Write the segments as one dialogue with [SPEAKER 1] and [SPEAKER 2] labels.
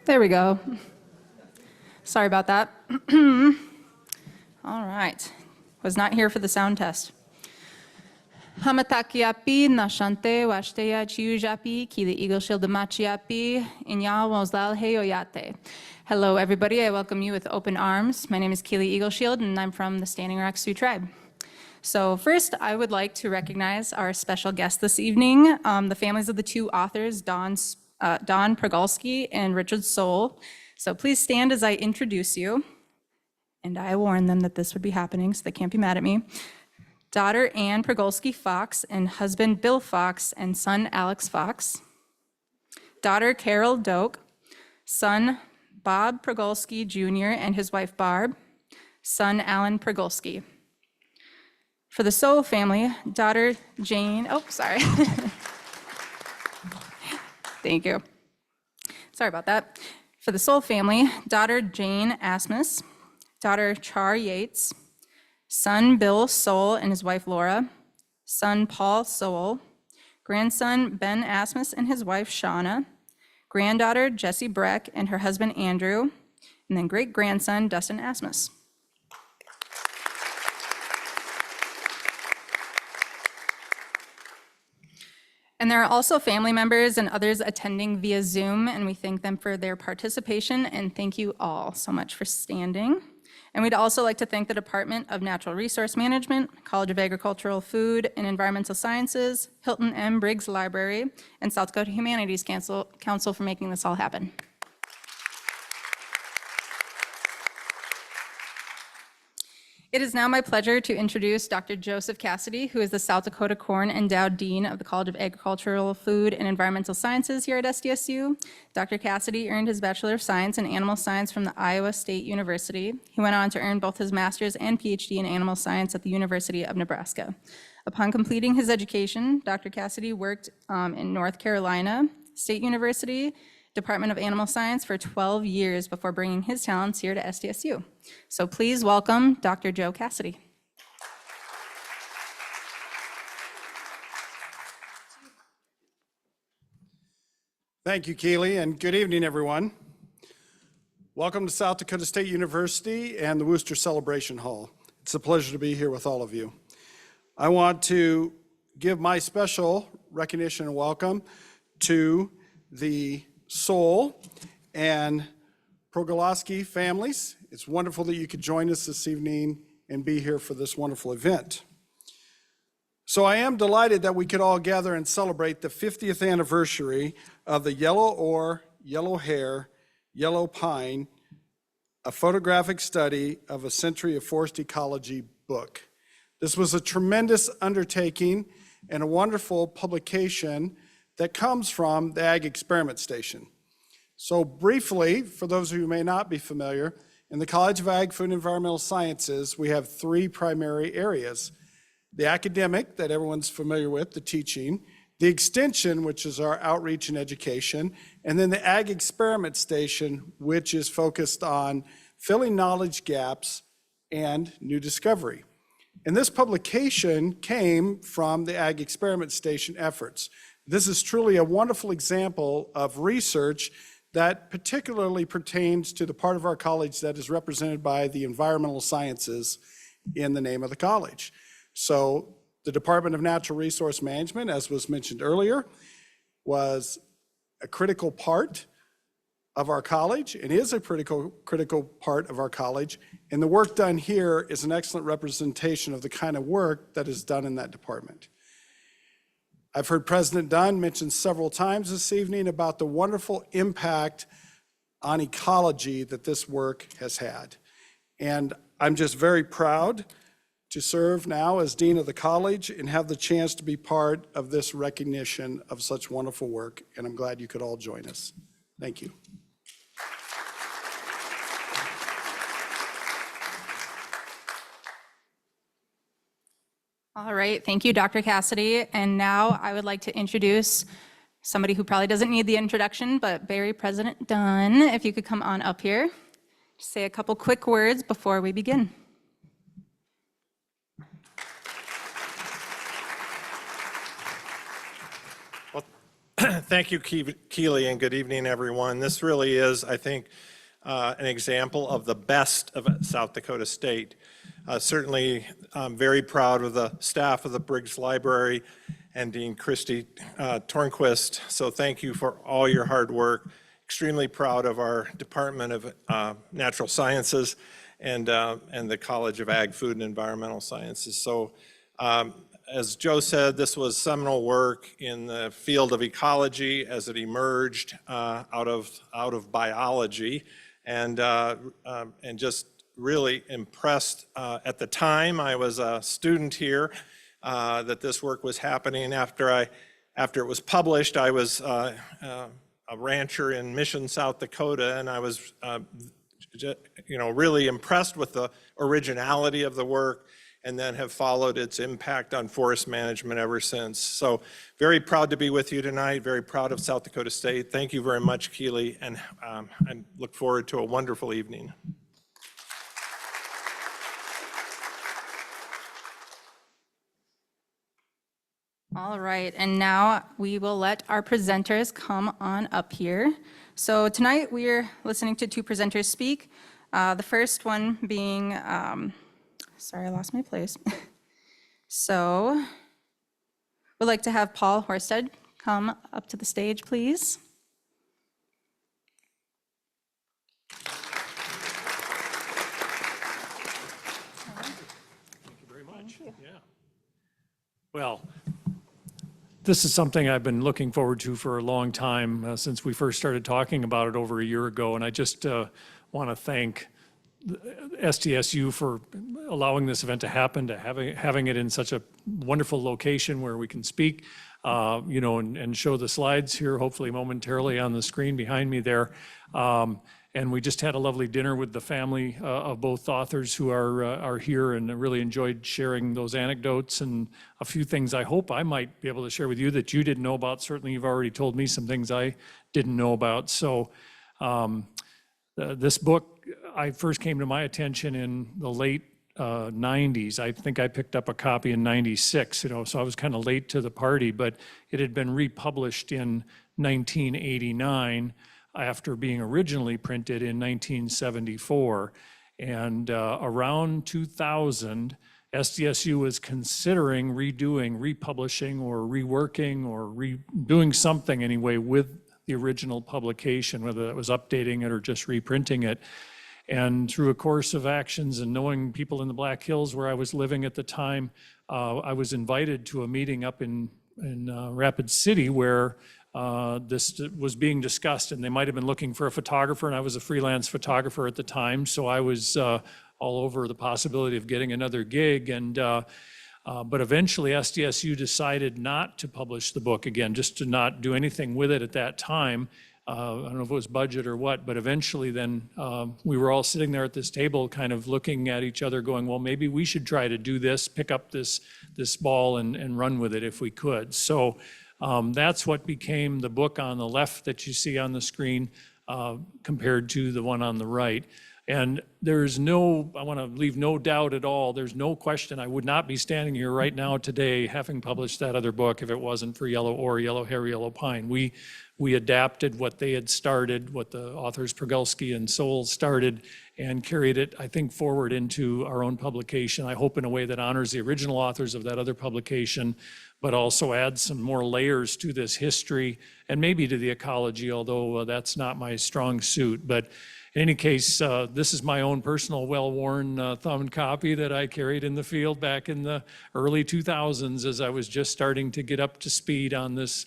[SPEAKER 1] There we go. Sorry about that. All right. Was not here for the sound test. Hamatakiapi nashante washteya chiujapi ki the eagle shield machiapi inya wozlal heyoyate. Hello, everybody. I welcome you with open arms. My name is Keely Eagleshield, and I'm from the Standing Rock Sioux Tribe. So first, I would like to recognize our special guest this evening, the families of the two authors, Don Progulski and Richard Soule. So please stand as I introduce you. And I warned them that this would be happening, so they can't be mad at me. Daughter Anne Progulski Fox and husband Bill Fox and son Alex Fox. Daughter Carol Doak, son Bob Progulski Jr. and his wife Barb, son Alan Progulski. For the Soule family, daughter Jane, Thank you. Sorry about that. For the Soule family, daughter Jane Asmus, daughter Char Yates, son Bill Soule and his wife Laura, son Paul Soule, grandson Ben Asmus and his wife Shauna, granddaughter Jessie Breck and her husband Andrew, and then great-grandson Dustin Asmus. And there are also family members and others attending via Zoom, and we thank them for their participation, and thank you all so much for standing. And we'd also like to thank the Department of Natural Resource Management, College of Agricultural, Food, and Environmental Sciences, Hilton M. Briggs Library, and South Dakota Humanities Council for making this all happen. It is now my pleasure to introduce Dr. Joseph Cassidy, who is the South Dakota Corn Endowed Dean of the College of Agricultural, Food, and Environmental Sciences here at SDSU. Dr. Cassidy earned his Bachelor of Science in Animal Science from the Iowa State University. He went on to earn both his master's and PhD in Animal Science at the University of Nebraska. Upon completing his education, Dr. Cassidy worked in North Carolina State University, Department of Animal Science for 12 years before bringing his talents here to SDSU. So please welcome Dr. Joe Cassidy.
[SPEAKER 2] Thank you, Keely, and good evening, everyone. Welcome to South Dakota State University and the Wooster Celebration Hall. It's a pleasure to be here with all of you. I want to give my special recognition and welcome to the Soule and Progulski families. It's wonderful that you could join us this evening and be here for this wonderful event. So I am delighted that we could all gather and celebrate the 50th anniversary of the Yellow Oar, Yellow Hair, Yellow Pine, a photographic study of a century of forest ecology book. This was a tremendous undertaking and a wonderful publication that comes from the Ag Experiment Station. So briefly, for those of you who may not be familiar, in the College of Ag, Food, and Environmental Sciences, we have three primary areas. The academic, that everyone's familiar with, the teaching, the extension, which is our outreach and education, and then the Ag Experiment Station, which is focused on filling knowledge gaps and new discovery. And this publication came from the Ag Experiment Station efforts. This is truly a wonderful example of research that particularly pertains to the part of our college that is represented by the environmental sciences in the name of the college. So the Department of Natural Resource Management, as was mentioned earlier, was a critical part of our college and is a critical part of our college. And the work done here is an excellent representation of the kind of work that is done in that department. I've heard President Dunn mention several times this evening about the wonderful impact on ecology that this work has had. And I'm just very proud to serve now as Dean of the College and have the chance to be part of this recognition of such wonderful work. And I'm glad you could all join us. Thank you.
[SPEAKER 1] All right, thank you, Dr. Cassidy. And now I would like to introduce somebody who probably doesn't need the introduction, but Barry President Dunn, if you could come on up here, just say a couple quick words before we begin.
[SPEAKER 3] Thank you, Keely, and good evening, everyone. This really is, I think, an example of the best of South Dakota State. Certainly, I'm very proud of the staff of the Briggs Library and Dean Christy Tornquist. So thank you for all your hard work. Extremely proud of our Department of Natural Sciences and the College of Ag, Food, and Environmental Sciences. So as Joe said, this was seminal work in the field of ecology as it emerged out of biology, and just really impressed. At the time, I was a student here that this work was happening. After it was published, I was a rancher in Mission, South Dakota, and I was really impressed with the originality of the work, and then have followed its impact on forest management ever since. So very proud to be with you tonight, very proud of South Dakota State. Thank you very much, Keely, and I look forward to a wonderful evening.
[SPEAKER 1] All right, and now we will let our presenters come on up here. So tonight we're listening to two presenters speak. The first one being, sorry, I lost my place. So we'd like to have Paul Horsted come up to the stage, please.
[SPEAKER 4] Thank you very much. Yeah. Well, this is something I've been looking forward to for a long time, since we first started talking about it over a year ago. And I just want to thank SDSU for allowing this event to happen, to having it in such a wonderful location where we can speak, and show the slides here, hopefully momentarily on the screen behind me there. And we just had a lovely dinner with the family of both authors who are here, and I really enjoyed sharing those anecdotes and a few things I hope I might be able to share with you that you didn't know about. Certainly you've already told me some things I didn't know about. So this book, I first came to my attention in the late 90s. I think I picked up a copy in 96, so I was kind of late to the party, but it had been republished in 1989 after being originally printed in 1974. And around 2000, SDSU was considering republishing or reworking or doing something anyway with the original publication, whether that was updating it or just reprinting it. And through a course of actions and knowing people in the Black Hills where I was living at the time, I was invited to a meeting up in Rapid City where this was being discussed, and they might have been looking for a photographer, and I was a freelance photographer at the time, so I was all over the possibility of getting another gig. And but eventually SDSU decided not to publish the book again, just to not do anything with it at that time. I don't know if it was budget or what, but eventually then we were all sitting there at this table kind of looking at each other going, well, maybe we should try to do this, pick up this ball and run with it if we could. So that's what became the book on the left that you see on the screen compared to the one on the right. And I want to leave no doubt at all, there's no question I would not be standing here right now today having published that other book if it wasn't for Yellow Ore, Yellow Hair, Yellow Pine. We adapted what they had started, what the authors Progulski and Soule started, and carried it, I think, forward into our own publication. I hope in a way that honors the original authors of that other publication, but also adds some more layers to this history and maybe to the ecology, although that's not my strong suit. But in any case, this is my own personal well-worn thumbed copy that I carried in the field back in the early 2000s as I was just starting to get up to speed on this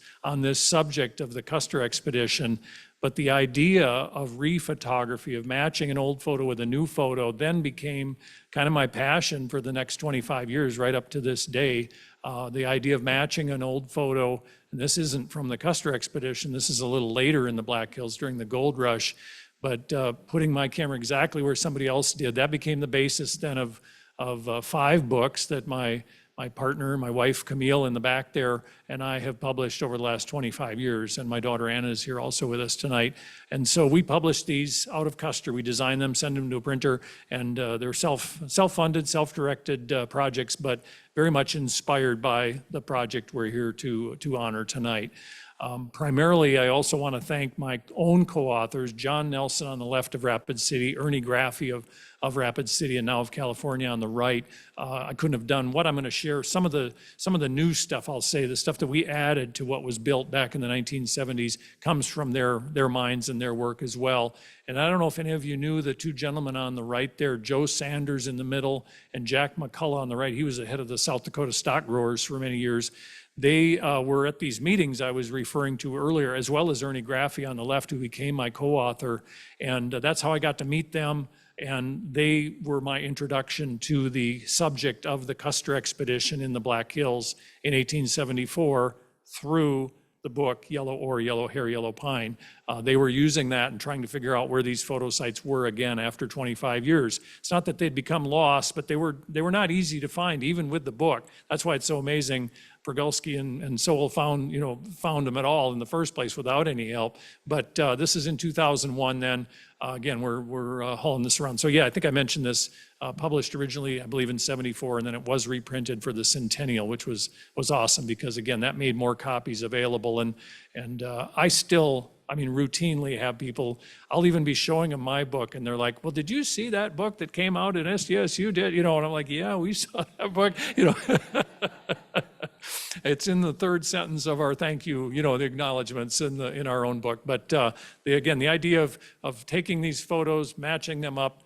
[SPEAKER 4] subject of the Custer expedition. But the idea of rephotography, of matching an old photo with a new photo, then became kind of my passion for the next 25 years, right up to this day. The idea of matching an old photo, and this isn't from the Custer expedition, this is a little later in the Black Hills during the gold rush, but putting my camera exactly where somebody else did, that became the basis then of 5 books that my partner, my wife Camille in the back there, and I have published over the last 25 years, and my daughter Anna is here also with us tonight. And so we publish these out of Custer. We design them, send them to a printer, and they're self-funded, self-directed projects, but very much inspired by the project we're here to honor tonight. Primarily, I also want to thank my own co-authors, John Nelson on the left of Rapid City, Ernie Graffi of Rapid City, and now of California on the right. I couldn't have done what I'm going to share. Some of the new stuff, I'll say, the stuff that we added to what was built back in the 1970s comes from their minds and their work as well. And I don't know if any of you knew the two gentlemen on the right there, Joe Sanders in the middle and Jack McCullough on the right. He was the head of the South Dakota Stock Growers for many years. They were at these meetings I was referring to earlier, as well as Ernie Graffi on the left, who became my co-author. And that's how I got to meet them. And they were my introduction to the subject of the Custer expedition in the Black Hills in 1874 through the book Yellow Ore, Yellow Hair, Yellow Pine. They were using that and trying to figure out where these photo sites were again after 25 years. It's not that they'd become lost, but they were not easy to find, even with the book. That's why it's so amazing. Pergulski and Sowell found them at all in the first place without any help. But this is in 2001 then. Again, we're hauling this around. So yeah, I think I mentioned this, published originally, I believe in 74, and then it was reprinted for the centennial, which was awesome because again, that made more copies available. And I still, routinely have people, I'll even be showing them my book and they're like, well, did you see that book that came out in SDSU did? And I'm like, yeah, we saw that book, It's in the third sentence of our thank you, the acknowledgments in our own book. But the idea of taking these photos, matching them up,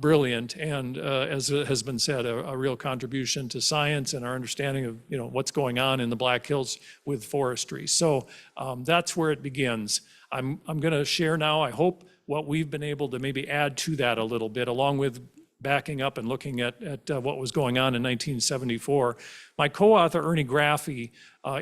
[SPEAKER 4] brilliant, and as has been said, a real contribution to science and our understanding of what's going on in the Black Hills with forestry. So that's where it begins. I'm going to share now, I hope, what we've been able to maybe add to that a little bit, along with backing up and looking at what was going on in 1974. My co-author, Ernie Graffi,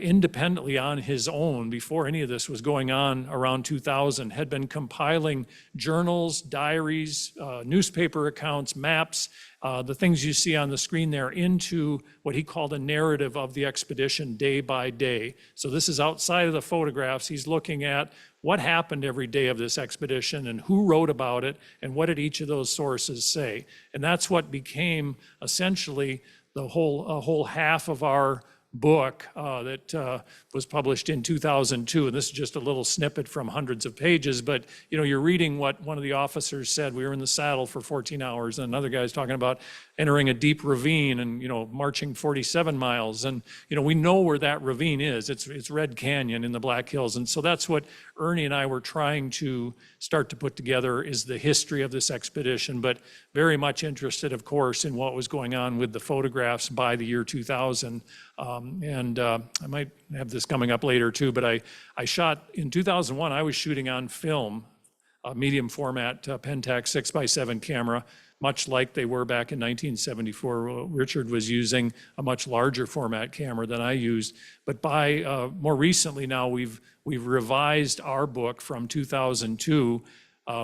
[SPEAKER 4] independently on his own, before any of this was going on around 2000, had been compiling journals, diaries, newspaper accounts, maps, the things you see on the screen there, into what he called a narrative of the expedition day by day. So this is outside of the photographs. He's looking at what happened every day of this expedition and who wrote about it and what did each of those sources say. And that's what became essentially the whole half of our book that was published in 2002. And this is just a little snippet from hundreds of pages, but you're reading what one of the officers said. We were in the saddle for 14 hours, and another guy's talking about entering a deep ravine and marching 47 miles. And we know where that ravine is. It's Red Canyon in the Black Hills. And so that's what Ernie and I were trying to start to put together, is the history of this expedition, but very much interested, of course, in what was going on with the photographs by the year 2000. I might have this coming up later too, but I shot in 2001, I was shooting on film, a medium format Pentax 6x7 camera, much like they were back in 1974. Richard was using a much larger format camera than I used. But by more recently now, we've revised our book from 2002.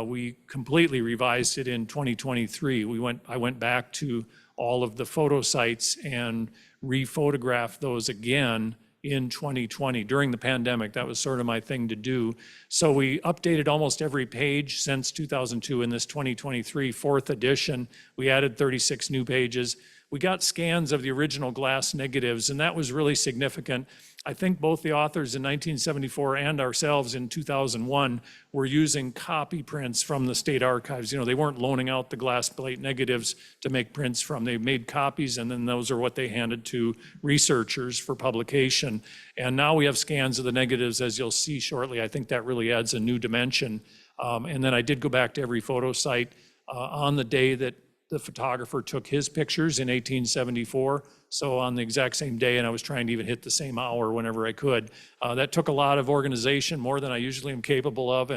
[SPEAKER 4] We completely revised it in 2023. I went back to all of the photo sites and re-photographed those again in 2020 during the pandemic. That was sort of my thing to do. So we updated almost every page since 2002 in this 2023 fourth edition. We added 36 new pages. We got scans of the original glass negatives, and that was really significant. I think both the authors in 1974 and ourselves in 2001 were using copy prints from the state archives. They weren't loaning out the glass plate negatives to make prints from. They made copies, and then those are what they handed to researchers for publication. And now we have scans of the negatives, as you'll see shortly. I think that really adds a new dimension. And then I did go back to every photo site on the day that the photographer took his pictures in 1874. So on the exact same day, and I was trying to even hit the same hour whenever I could. That took a lot of organization, more than I usually am capable of.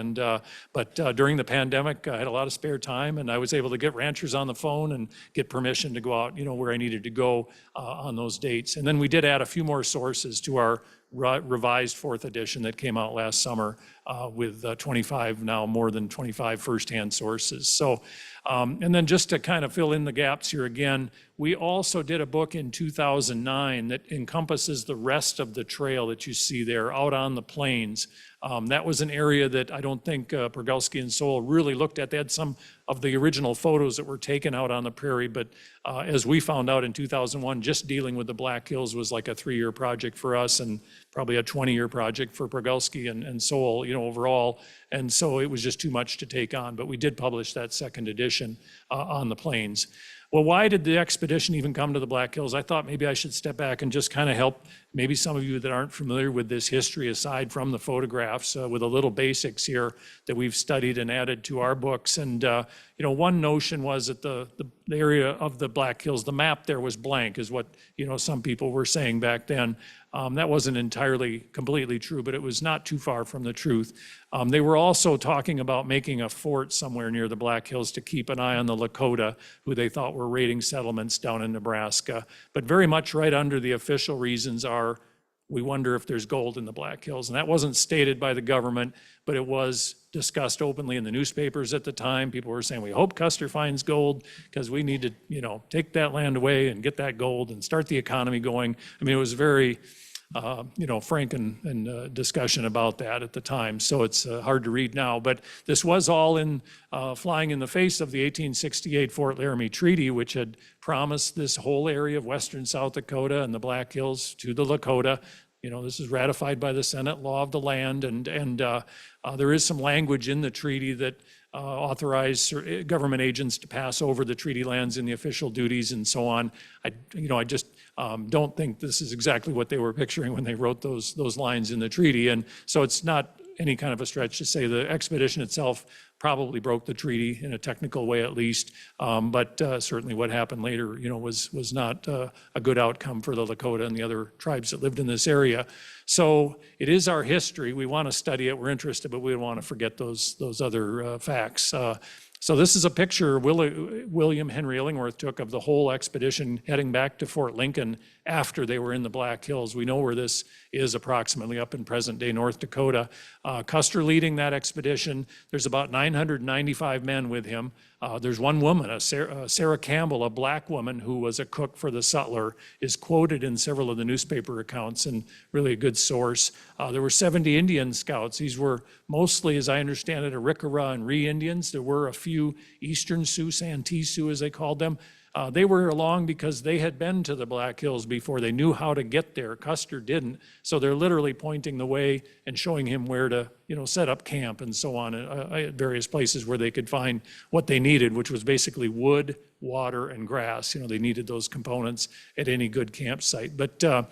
[SPEAKER 4] But during the pandemic, I had a lot of spare time, and I was able to get ranchers on the phone and get permission to go out, where I needed to go on those dates. And then we did add a few more sources to our revised fourth edition that came out last summer. with 25, now more than 25 firsthand sources. So, and then just to kind of fill in the gaps here again, we also did a book in 2009 that encompasses the rest of the trail that you see there out on the plains. That was an area that I don't think Pergelsky and Sowell really looked at. They had some of the original photos that were taken out on the prairie, but as we found out in 2001, just dealing with the Black Hills was like a 3-year project for us and probably a 20-year project for Pergelsky and Sowell, overall. And so it was just too much to take on, but we did publish that second edition on the plains. Well, why did the expedition even come to the Black Hills? I thought maybe I should step back and just kind of help maybe some of you that aren't familiar with this history aside from the photographs with a little basics here that we've studied and added to our books. And, one notion was that the area of the Black Hills, the map there was blank is what, some people were saying back then. That wasn't entirely completely true, but it was not too far from the truth. They were also talking about making a fort somewhere near the Black Hills to keep an eye on the Lakota, who they thought were raiding settlements down in Nebraska. But very much right under the official reasons are, we wonder if there's gold in the Black Hills. And that wasn't stated by the government, but it was discussed openly in the newspapers at the time. People were saying, we hope Custer finds gold because we need to, take that land away and get that gold and start the economy going. I mean, it was very frank and discussion about that at the time. So it's hard to read now. But this was all in flying in the face of the 1868 Fort Laramie Treaty, which had promised this whole area of western South Dakota and the Black Hills to the Lakota. This is ratified by the Senate Law of the Land, and there is some language in the treaty that authorized government agents to pass over the treaty lands in the official duties and so on. I just don't think this is exactly what they were picturing when they wrote those lines in the treaty. And so it's not any kind of a stretch to say the expedition itself probably broke the treaty in a technical way at least. But certainly what happened later, was not a good outcome for the Lakota and the other tribes that lived in this area. So it is our history. We want to study it. We're interested, but we don't want to forget those other facts. So this is a picture William Henry Illingworth took of the whole expedition heading back to Fort Lincoln after they were in the Black Hills. We know where this is approximately up in present-day North Dakota. Custer leading that expedition. There's about 995 men with him. There's one woman, Sarah Campbell, a black woman who was a cook for the sutler, is quoted in several of the newspaper accounts and really a good source. There were 70 Indian scouts. These were mostly, as I understand it, Arikara and Ree Indians. There were a few Eastern Sioux, Santee Sioux as they called them. They were along because they had been to the Black Hills before. They knew how to get there. Custer didn't. So they're literally pointing the way and showing him where to, set up camp and so on at various places where they could find what they needed, which was basically wood, water, and grass. They needed those components at any good campsite, but they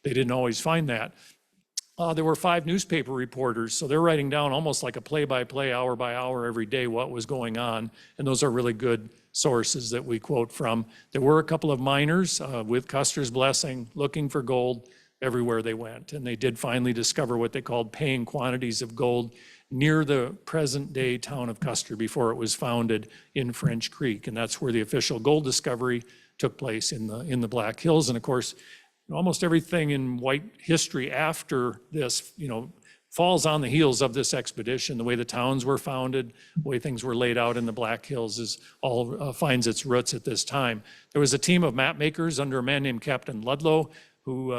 [SPEAKER 4] didn't always find that. There were 5 newspaper reporters, so they're writing down almost like a play-by-play, hour by hour every day what was going on, and those are really good sources that we quote from. There were a couple of miners with Custer's blessing looking for gold everywhere they went, and they did finally discover what they called paying quantities of gold near the present-day town of Custer before it was founded in French Creek, and that's where the official gold discovery took place in the Black Hills. And of course, almost everything in white history after this, falls on the heels of this expedition. The way the towns were founded, the way things were laid out in the Black Hills is all finds its roots at this time. There was a team of map makers under a man named Captain Ludlow, who,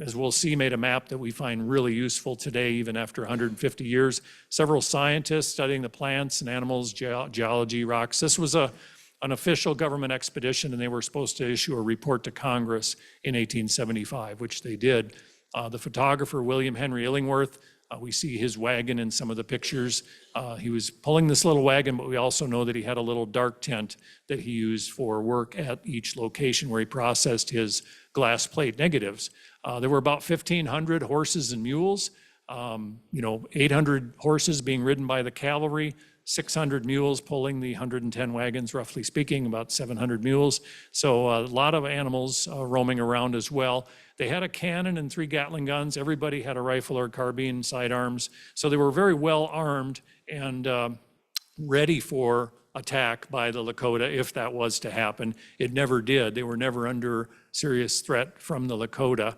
[SPEAKER 4] as we'll see, made a map that we find really useful today, even after 150 years. Several scientists studying the plants and animals, geology, rocks. This was an official government expedition, and they were supposed to issue a report to Congress in 1875, which they did. The photographer, William Henry Illingworth, we see his wagon in some of the pictures. He was pulling this little wagon, but we also know that he had a little dark tent that he used for work at each location where he processed his glass plate negatives. There were about 1,500 horses and mules, 800 horses being ridden by the cavalry, 600 mules pulling the 110 wagons, roughly speaking, about 700 mules. So a lot of animals roaming around as well. They had a cannon and 3 Gatling guns. Everybody had a rifle or carbine sidearms. So they were very well armed and ready for attack by the Lakota if that was to happen. It never did. They were never under serious threat from the Lakota.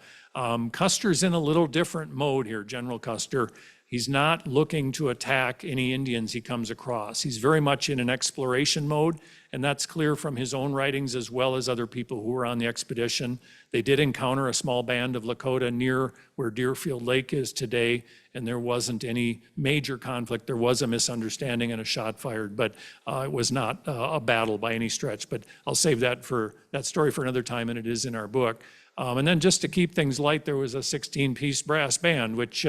[SPEAKER 4] Custer's in a little different mode here, General Custer. He's not looking to attack any Indians he comes across. He's very much in an exploration mode, and that's clear from his own writings as well as other people who were on the expedition. They did encounter a small band of Lakota near where Deerfield Lake is today, and there wasn't any major conflict. There was a misunderstanding and a shot fired, but it was not a battle by any stretch. But I'll save that story for another time, and it is in our book. And then just to keep things light, there was a 16-piece brass band, which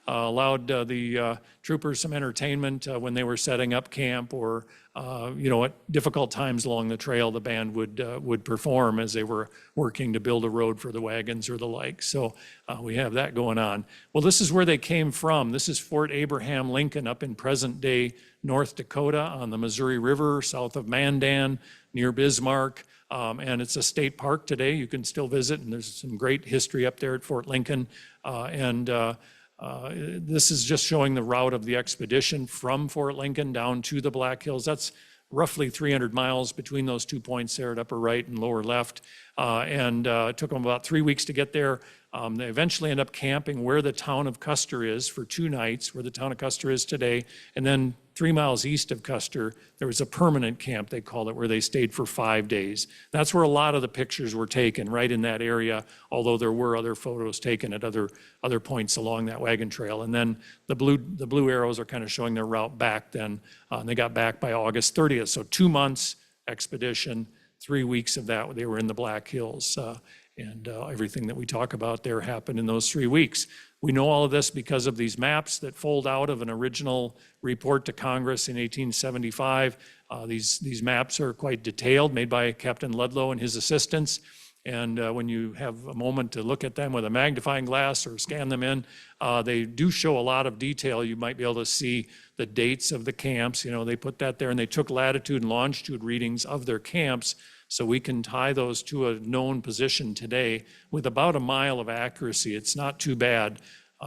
[SPEAKER 4] allowed the troopers some entertainment when they were setting up camp or, at difficult times along the trail, the band would perform as they were working to build a road for the wagons or the like. So we have that going on. Well, this is where they came from. This is Fort Abraham Lincoln up in present-day North Dakota on the Missouri River, south of Mandan, near Bismarck. And it's a state park today. You can still visit, and there's some great history up there at Fort Lincoln. This is just showing the route of the expedition from Fort Lincoln down to the Black Hills. That's roughly 300 miles between those 2 points there at upper right and lower left. It took them about 3 weeks to get there. They eventually end up camping where the town of Custer is for 2 nights, where the town of Custer is today. And then 3 miles east of Custer, there was a permanent camp, they called it, where they stayed for 5 days. That's where a lot of the pictures were taken, right in that area, although there were other photos taken at other points along that wagon trail. And then the blue arrows are kind of showing their route back then. And they got back by August 30th. So 2 months expedition, 3 weeks of that, they were in the Black Hills. Everything that we talk about there happened in those 3 weeks. We know all of this because of these maps that fold out of an original report to Congress in 1875. These maps are quite detailed, made by Captain Ludlow and his assistants. And when you have a moment to look at them with a magnifying glass or scan them in, they do show a lot of detail. You might be able to see the dates of the camps. They put that there, and they took latitude and longitude readings of their camps. So we can tie those to a known position today with about a mile of accuracy. It's not too bad.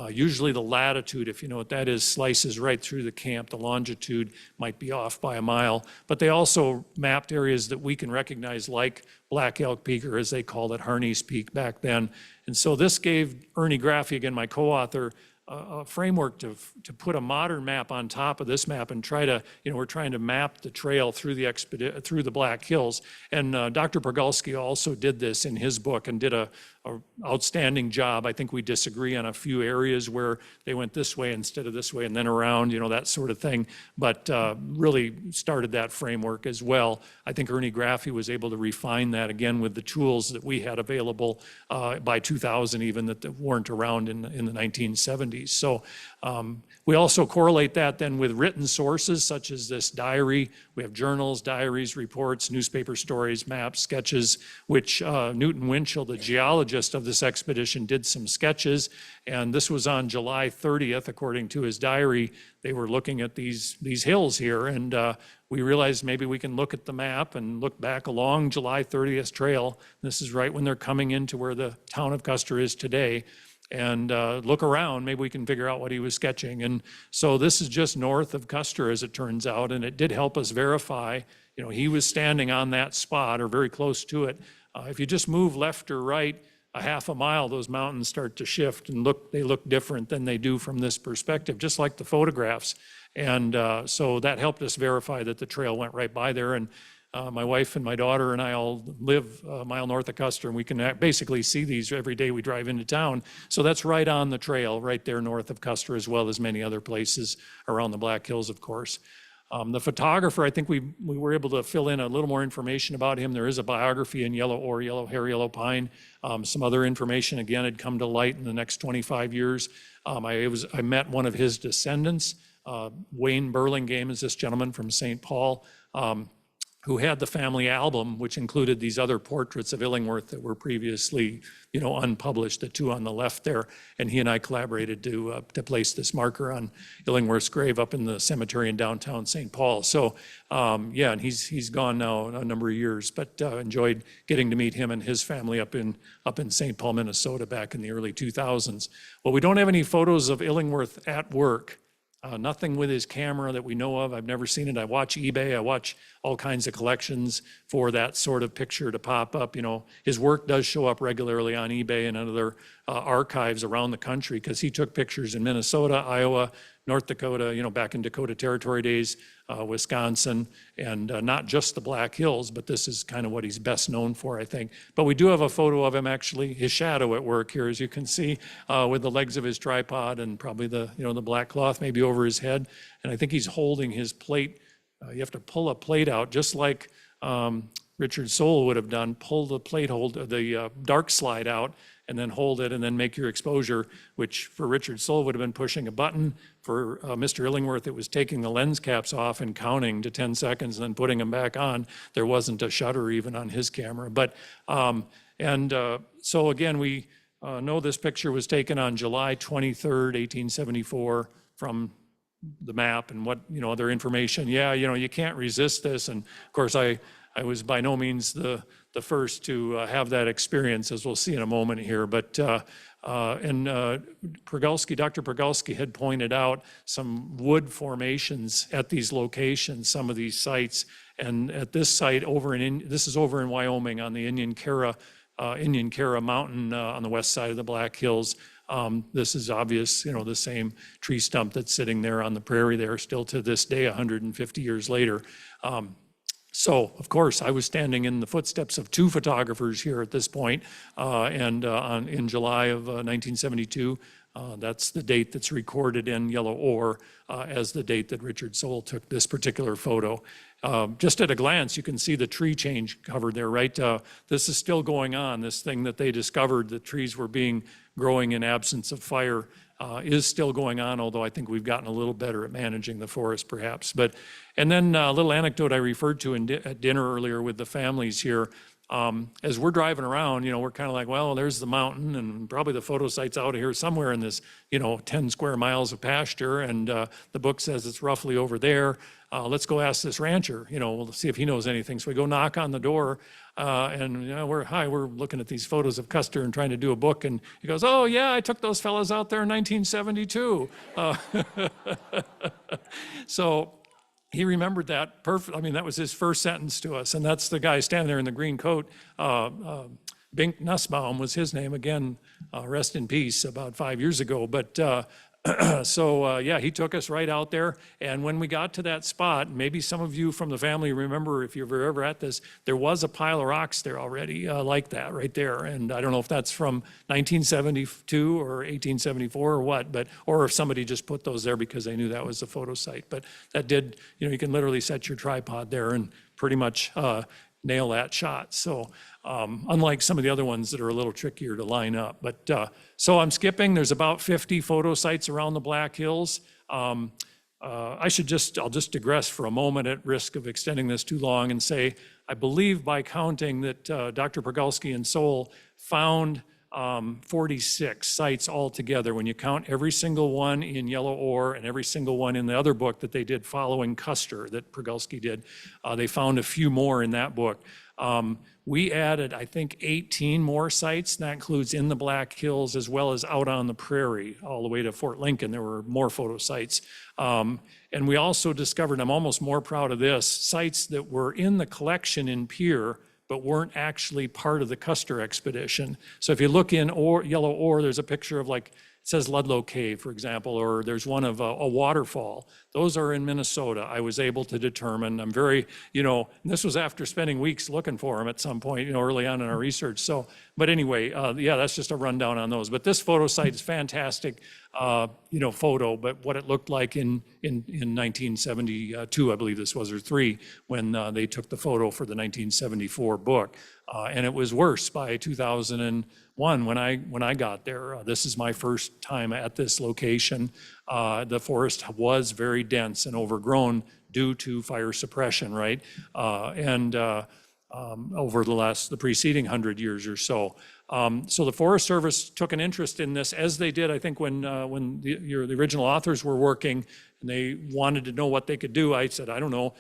[SPEAKER 4] Usually the latitude, if you know what that is, slices right through the camp. The longitude might be off by a mile. But they also mapped areas that we can recognize, like Black Elk Peak, or as they called it, Harney's Peak back then. And so this gave Ernie Graffey, again, my co-author, a framework to put a modern map on top of this map and try to, we're trying to map the trail through the Black Hills. And Dr. Pergolsky also did this in his book and did a outstanding job. I think we disagree on a few areas where they went this way instead of this way and then around, that sort of thing, but really started that framework as well. I think Ernie Graffey was able to refine that again with the tools that we had available by 2000 even that weren't around in the 1970s. So we also correlate that then with written sources such as this diary. We have journals, diaries, reports, newspaper stories, maps, sketches, which Newton Winchell, the geologist of this expedition, did some sketches. And this was on July 30th, according to his diary. They were looking at these hills here, and we realized maybe we can look at the map and look back along July 30th trail. This is right when they're coming into where the town of Custer is today. And look around, maybe we can figure out what he was sketching. And so this is just north of Custer, as it turns out, and it did help us verify, he was standing on that spot or very close to it. If you just move left or right a half a mile, those mountains start to shift and they look different than they do from this perspective, just like the photographs. And so that helped us verify that the trail went right by there. And my wife and my daughter and I all live a mile north of Custer, and we can basically see these every day we drive into town. So that's right on the trail, right there north of Custer, as well as many other places around the Black Hills, of course. The photographer, I think we were able to fill in a little more information about him. There is a biography in Yellow Hair, Yellow Pine. Some other information, again, had come to light in the next 25 years. I met one of his descendants. Wayne Burlingame is this gentleman from St. Paul, who had the family album, which included these other portraits of Illingworth that were previously, unpublished, the two on the left there. And he and I collaborated to place this marker on Illingworth's grave up in the cemetery in downtown St. Paul. So, and he's gone now a number of years, but enjoyed getting to meet him and his family up in St. Paul, Minnesota back in the early 2000s. Well, we don't have any photos of Illingworth at work. Nothing with his camera that we know of. I've never seen it. I watch eBay. I watch all kinds of collections for that sort of picture to pop up. His work does show up regularly on eBay and other archives around the country, because he took pictures in Minnesota, Iowa, North Dakota, back in Dakota Territory days, Wisconsin, and not just the Black Hills, but this is kind of what he's best known for, I think. But we do have a photo of him, actually, his shadow at work here, as you can see, with the legs of his tripod and probably the black cloth maybe over his head. And I think he's holding his plate. You have to pull a plate out, just like Richard Sohl would have done, pull the plate the dark slide out, and then hold it and then make your exposure, which for Richard Sohl would have been pushing a button. For Mr. Illingworth, it was taking the lens caps off and counting to 10 seconds and then putting them back on. There wasn't a shutter even on his camera. But, so again, we know this picture was taken on July 23rd, 1874 from the map and what, other information. Yeah, you can't resist this. And of course, I was by no means the first to have that experience, as we'll see in a moment here. But Progulski, Dr. Progulski had pointed out some wood formations at these locations, some of these sites. And at this site this is over in Wyoming on the Indian Kara Mountain on the west side of the Black Hills. This is obvious, the same tree stump that's sitting there on the prairie there still to this day, 150 years later. So, of course, I was standing in the footsteps of two photographers here at this point, and in July of 1972, that's the date that's recorded in yellow ore as the date that Richard Sohl took this particular photo. Just at a glance, you can see the tree change covered there, right? This is still going on. This thing that they discovered, the trees were growing in absence of fire, is still going on, although I think we've gotten a little better at managing the forest perhaps. And then a little anecdote I referred to at dinner earlier with the families here. As we're driving around, we're kind of like, well, there's the mountain and probably the photo site's out here somewhere in this, 10 square miles of pasture. And the book says it's roughly over there. Let's go ask this rancher, we'll see if he knows anything. So we go knock on the door and we're looking at these photos of Custer and trying to do a book. And he goes, oh yeah, I took those fellas out there in 1972. So he remembered that perfect. I mean, that was his first sentence to us. And that's the guy standing there in the green coat. Bink Nussbaum was his name. Again, rest in peace, about 5 years ago. But he took us right out there. And when we got to that spot, maybe some of you from the family remember, if you were ever at this, there was a pile of rocks there already like that right there. And I don't know if that's from 1972 or 1874 or what, or if somebody just put those there because they knew that was the photo site. But that did, you can literally set your tripod there and pretty much nail that shot. So unlike some of the other ones that are a little trickier to line up. But so I'm skipping. There's about 50 photo sites around the Black Hills. I'll just digress for a moment at risk of extending this too long and say, I believe by counting that Dr. Progulski and Sohl found 46 sites altogether. When you count every single one in yellow ore and every single one in the other book that they did following Custer that Progulski did, they found a few more in that book. We added, I think, 18 more sites. That includes in the Black Hills as well as out on the prairie, all the way to Fort Lincoln. There were more photo sites. And we also discovered, I'm almost more proud of this, sites that were in the collection in Pierre, but weren't actually part of the Custer expedition. So if you look in yellow ore, there's a picture of it says Ludlow Cave, for example, or there's one of a waterfall. Those are in Minnesota. I was able to determine. I'm very, and this was after spending weeks looking for them at some point, early on in our research. So, but anyway, that's just a rundown on those. But this photo site is fantastic, photo, but what it looked like in 1972, I believe this was, or 3, when they took the photo for the 1974 book. And it was worse by 2001 when I got there. This is my first time at this location. The forest was very dense and overgrown due to fire suppression, right? Over the preceding 100 years or so. So the Forest Service took an interest in this, as they did, I think, when the original authors were working and they wanted to know what they could do. I said, I don't know,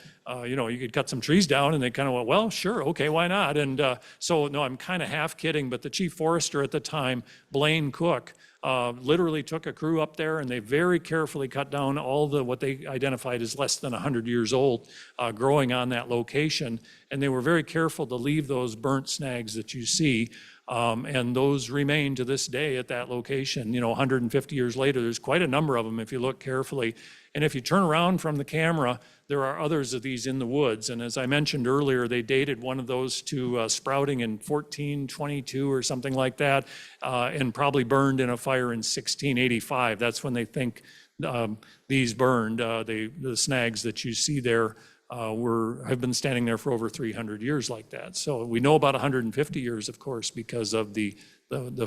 [SPEAKER 4] you could cut some trees down, and they kind of went, well, sure, okay, why not? And so, no, I'm kind of half kidding, but the chief forester at the time, Blaine Cook, literally took a crew up there, and they very carefully cut down all what they identified as less than 100 years old growing on that location. And they were very careful to leave those burnt snags that you see. And those remain to this day at that location. 150 years later, there's quite a number of them if you look carefully. And if you turn around from the camera, there are others of these in the woods. And as I mentioned earlier, they dated one of those to sprouting in 1422 or something like that, and probably burned in a fire in 1685. That's when they think these burned. The snags that you see there have been standing there for over 300 years like that. So we know about 150 years, of course, because of the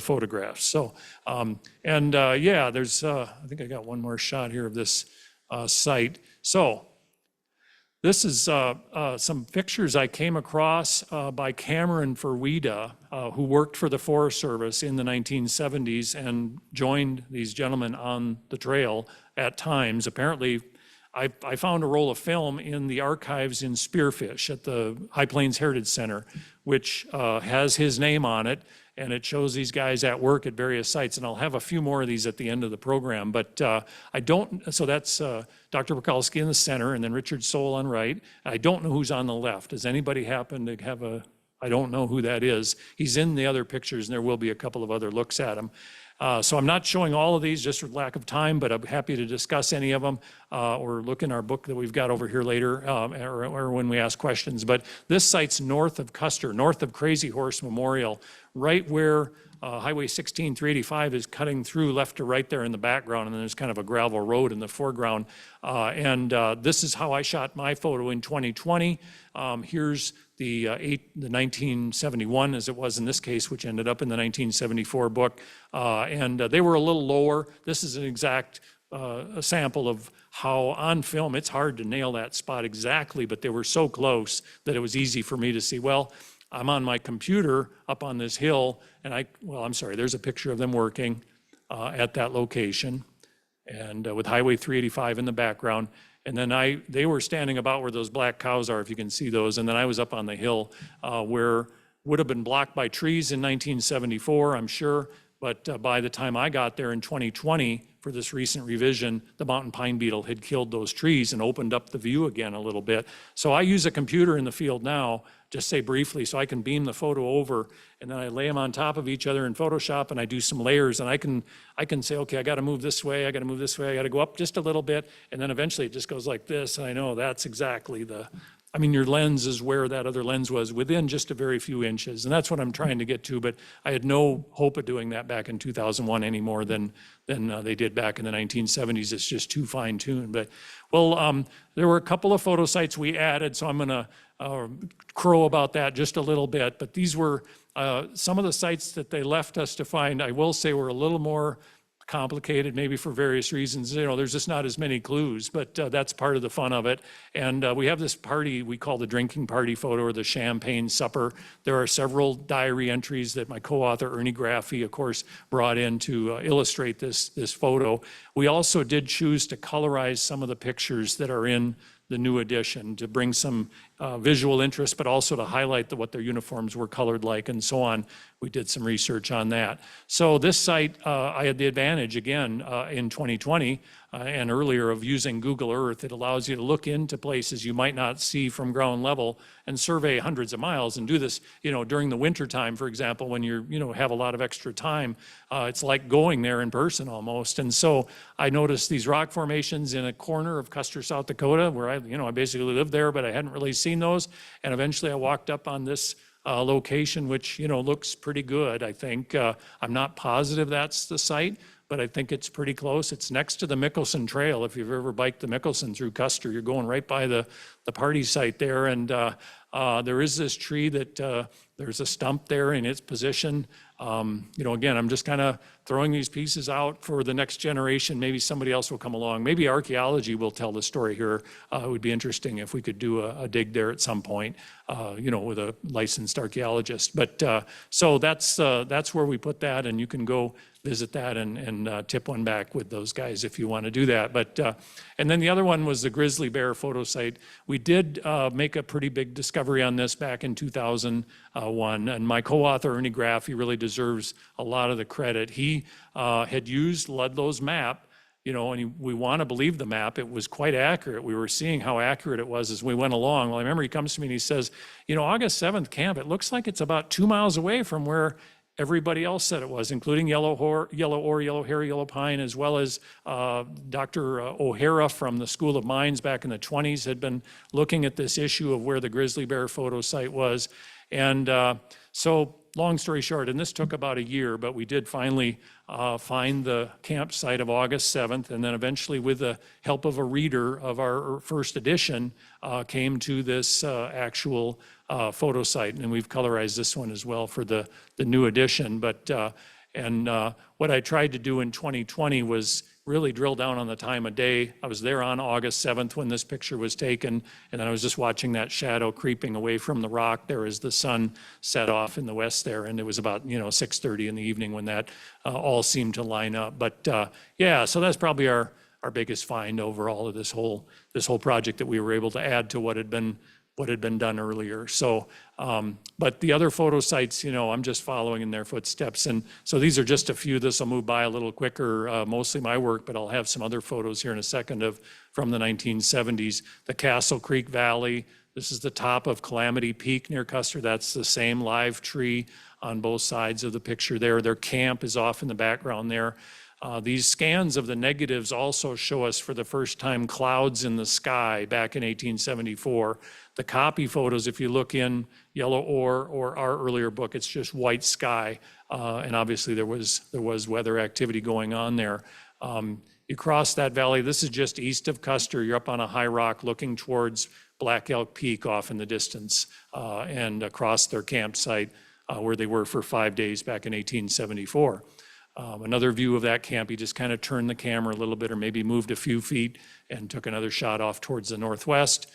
[SPEAKER 4] photographs. So, yeah, there's, I think I got one more shot here of this site. So this is some pictures I came across by Cameron Ferwida, who worked for the Forest Service in the 1970s and joined these gentlemen on the trail at times. Apparently, I found a roll of film in the archives in Spearfish at the High Plains Heritage Center, which has his name on it, and it shows these guys at work at various sites. And I'll have a few more of these at the end of the program. But so that's Dr. Bukowski in the center, and then Richard Soule on right. I don't know who's on the left. Does anybody happen to have I don't know who that is. He's in the other pictures, and there will be a couple of other looks at him. So I'm not showing all of these just for lack of time, but I'm happy to discuss any of them or look in our book that we've got over here later or when we ask questions. But this site's north of Custer, north of Crazy Horse Memorial, right where Highway 16 385 is cutting through left to right there in the background, and then there's kind of a gravel road in the foreground. This is how I shot my photo in 2020. Here's the 1971, as it was in this case, which ended up in the 1974 book. They were a little lower. This is an exact a sample of how on film, it's hard to nail that spot exactly, but they were so close that it was easy for me to see, well, I'm on my computer up on this hill, and I'm sorry, there's a picture of them working at that location, and with Highway 385 in the background. And then they were standing about where those black cows are, if you can see those. And then I was up on the hill where would have been blocked by trees in 1974, I'm sure. But by the time I got there in 2020 for this recent revision, the mountain pine beetle had killed those trees and opened up the view again a little bit. So I use a computer in the field now, just say briefly, so I can beam the photo over, and then I lay them on top of each other in Photoshop, and I do some layers, and I can say, okay, I got to move this way, I got to move this way, I got to go up just a little bit, and then eventually it just goes like this, and I know that's exactly your lens is where that other lens was, within just a very few inches, and that's what I'm trying to get to, but I had no hope of doing that back in 2001 any more than they did back in the 1970s. It's just too fine-tuned. But, well, there were a couple of photo sites we added, so I'm going to crow about that just a little bit, but these were some of the sites that they left us to find, I will say, were a little more complicated, maybe for various reasons. There's just not as many clues, but that's part of the fun of it. And we have this party we call the drinking party photo, or the champagne supper. There are several diary entries that my co-author Ernie Graffey, of course, brought in to illustrate this photo. We also did choose to colorize some of the pictures that are in the new edition to bring some visual interest, but also to highlight what their uniforms were colored like and so on. We did some research on that. So this site, I had the advantage, again, in 2020 and earlier, of using Google Earth. It allows you to look into places you might not see from ground level and survey hundreds of miles, and do this, during the winter time, for example, when you have a lot of extra time. It's like going there in person almost. And so I noticed these rock formations in a corner of Custer, South Dakota, where I basically lived there, but I hadn't really seen those. And eventually I walked up on this location, which, looks pretty good, I think. I'm not positive that's the site, but I think it's pretty close. It's next to the Mickelson Trail. If you've ever biked the Mickelson through Custer, you're going right by the party site there. And there is this tree that there's a stump there in its position. Again, I'm just kind of throwing these pieces out for the next generation. Maybe somebody else will come along. Maybe archaeology will tell the story here. It would be interesting if we could do a dig there at some point, with a licensed archaeologist. But so that's where we put that, and you can go visit that and tip one back with those guys if you want to do that. But and then the other one was the grizzly bear photo site. We did make a pretty big discovery on this back in 2001, and my co-author Ernie Graffey really deserves a lot of the credit. He had used Ludlow's map, and we want to believe the map. It was quite accurate. We were seeing how accurate it was as we went along. Well, I remember he comes to me and he says, August 7th camp, it looks like it's about 2 miles away from where everybody else said it was, including yellow oar, yellow hair, yellow pine, as well as Dr. O'Hara from the School of Mines back in the 20s had been looking at this issue of where the grizzly bear photo site was. And so long story short, and this took about a year, but we did finally find the campsite of August 7th, and then eventually with the help of a reader of our first edition, came to this actual photo site. And we've colorized this one as well for the new edition. But what I tried to do in 2020 was really drill down on the time of day. I was there on August 7th when this picture was taken, and then I was just watching that shadow creeping away from the rock there as the sun set off in the west there, and it was about 6:30 in the evening when that all seemed to line up. But yeah, so that's probably our biggest find overall of this whole project that we were able to add to what had been done earlier. So, but the other photo sites, I'm just following in their footsteps. And so these are just a few. This will move by a little quicker, mostly my work, but I'll have some other photos here in a second from the 1970s. The Castle Creek Valley. This is the top of Calamity Peak near Custer. That's the same live tree on both sides of the picture there. Their camp is off in the background there. These scans of the negatives also show us for the first time clouds in the sky back in 1874. The copy photos, if you look in Yellow Oar or our earlier book, it's just white sky. And obviously there was weather activity going on there. You cross that valley, this is just east of Custer. You're up on a high rock looking towards Black Elk Peak off in the distance and across their campsite where they were for 5 days back in 1874. Another view of that camp, he just kind of turned the camera a little bit or maybe moved a few feet and took another shot off towards the northwest.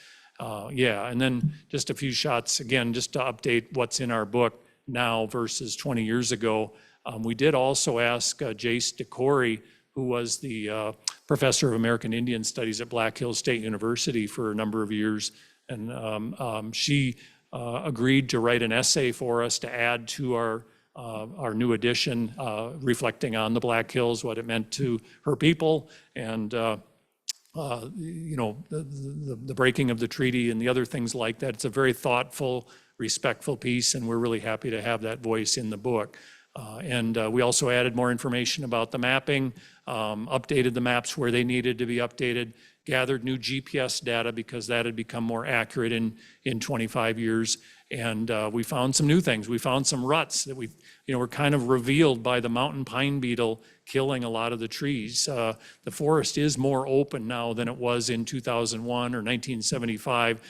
[SPEAKER 4] Yeah, and then just a few shots, again, just to update what's in our book now versus 20 years ago. We did also ask Jace DeCory, who was the professor of American Indian Studies at Black Hills State University for a number of years, and she agreed to write an essay for us to add to our new edition, reflecting on the Black Hills, what it meant to her people, and the breaking of the treaty and the other things like that. It's a very thoughtful, respectful piece, and we're really happy to have that voice in the book. And we also added more information about the mapping, updated the maps where they needed to be updated, gathered new GPS data because that had become more accurate in 25 years. And we found some new things. We found some ruts that were kind of revealed by the mountain pine beetle killing a lot of the trees. The forest is more open now than it was in 2001 or 1975.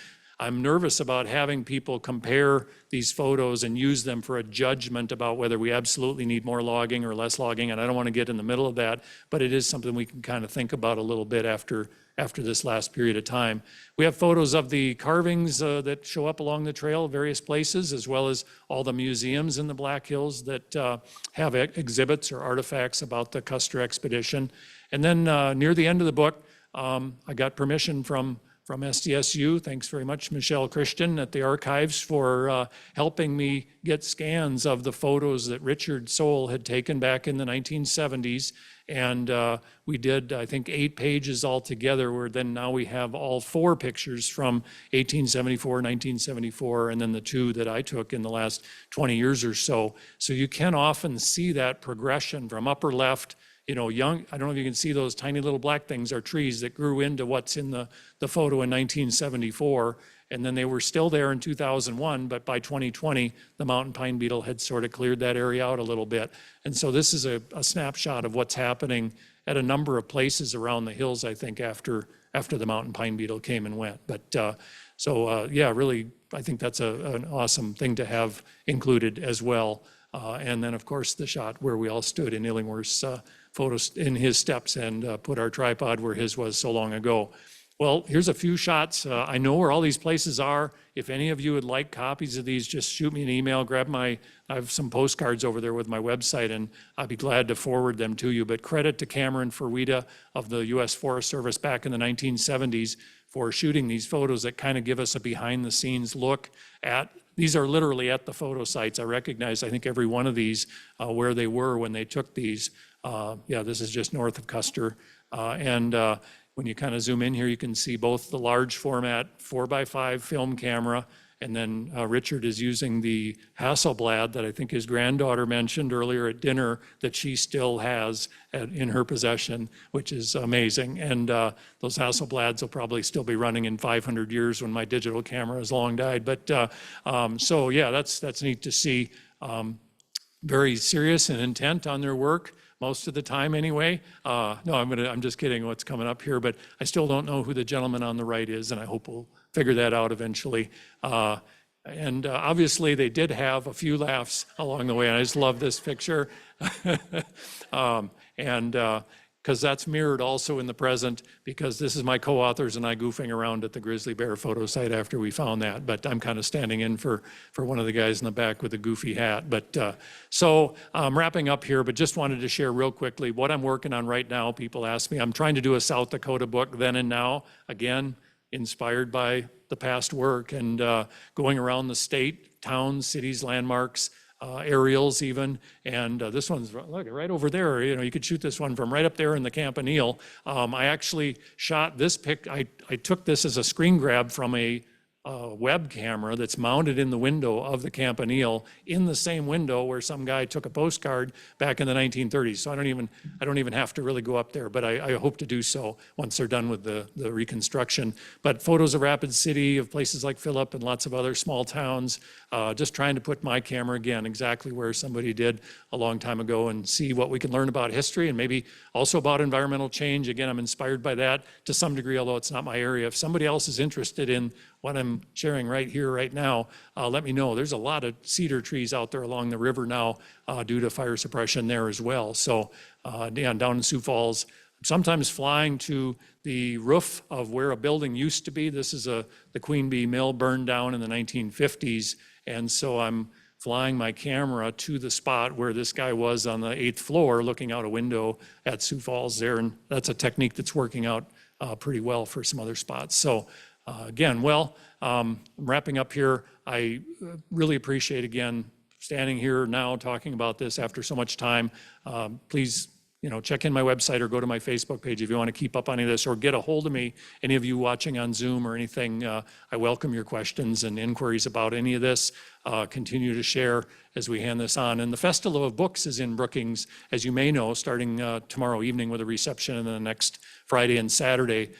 [SPEAKER 4] I'm nervous about having people compare these photos and use them for a judgment about whether we absolutely need more logging or less logging, and I don't want to get in the middle of that, but it is something we can kind of think about a little bit after this last period of time. We have photos of the carvings that show up along the trail, various places, as well as all the museums in the Black Hills that have exhibits or artifacts about the Custer expedition. And then near the end of the book, I got permission from SDSU. Thanks very much, Michelle Christian at the archives for helping me get scans of the photos that Richard Soule had taken back in the 1970s. And we did, I think, 8 pages altogether, where then now we have all 4 pictures from 1874, 1974, and then the 2 that I took in the last 20 years or so. So you can often see that progression from upper left, young, I don't know if you can see those tiny little black things are trees that grew into what's in the photo in 1974. And then they were still there in 2001, but by 2020, the mountain pine beetle had sort of cleared that area out a little bit. And so this is a snapshot of what's happening at a number of places around the hills, I think, after the mountain pine beetle came and went. But yeah, really, I think that's an awesome thing to have included as well. And then, of course, the shot where we all stood in Illingworth's photos in his steps and put our tripod where his was so long ago. Well, here's a few shots. I know where all these places are. If any of you would like copies of these, just shoot me an email, I have some postcards over there with my website, and I'd be glad to forward them to you. But credit to Cameron Ferwita of the U.S. Forest Service back in the 1970s for shooting these photos that kind of give us a behind-the-scenes look at. These are literally at the photo sites. I recognize, I think, every one of these where they were when they took these. Yeah, this is just north of Custer. When you kind of zoom in here, you can see both the large format 4x5 film camera And then Richard is using the Hasselblad that I think his granddaughter mentioned earlier at dinner that she still has in her possession, which is amazing. And those Hasselblads will probably still be running in 500 years when my digital camera has long died. But so yeah, that's neat to see. Very serious and intent on their work most of the time anyway. No, I'm just kidding what's coming up here, but I still don't know who the gentleman on the right is, and I hope we'll figure that out eventually. And obviously they did have a few laughs along the way, and I just love this picture. Because that's mirrored also in the present, because this is my co-authors and I goofing around at the grizzly bear photo site after we found that. But I'm kind of standing in for one of the guys in the back with a goofy hat. But so I'm wrapping up here, but just wanted to share real quickly what I'm working on right now. People ask me, I'm trying to do a South Dakota book, Then and Now, again, inspired by the past work and going around the state, towns, cities, landmarks, aerials even, and this one's, look, right over there, you could shoot this one from right up there in the Campanile. I actually shot this I took this as a screen grab from a web camera that's mounted in the window of the Campanile, in the same window where some guy took a postcard back in the 1930s. So I don't even have to really go up there, but I hope to do so once they're done with the reconstruction. But photos of Rapid City, of places like Phillip and lots of other small towns, just trying to put my camera again exactly where somebody did a long time ago and see what we can learn about history and maybe also about environmental change. Again, I'm inspired by that to some degree, although it's not my area. If somebody else is interested in what I'm sharing right here, right now, let me know. There's a lot of cedar trees out there along the river now due to fire suppression there as well. So down in Sioux Falls, sometimes flying to the roof of where a building used to be. This is the Queen Bee Mill, burned down in the 1950s. And so I'm flying my camera to the spot where this guy was on the 8th floor looking out a window at Sioux Falls there. And that's a technique that's working out pretty well for some other spots. So again, I'm wrapping up here. I really appreciate, again, standing here now talking about this after so much time. Please, check in my website or go to my Facebook page if you want to keep up on any of this, or get a hold of me, any of you watching on Zoom or anything. I welcome your questions and inquiries about any of this. Continue to share as we hand this on. And the Festival of Books is in Brookings, as you may know, starting tomorrow evening with a reception, and then the next Friday and Saturday.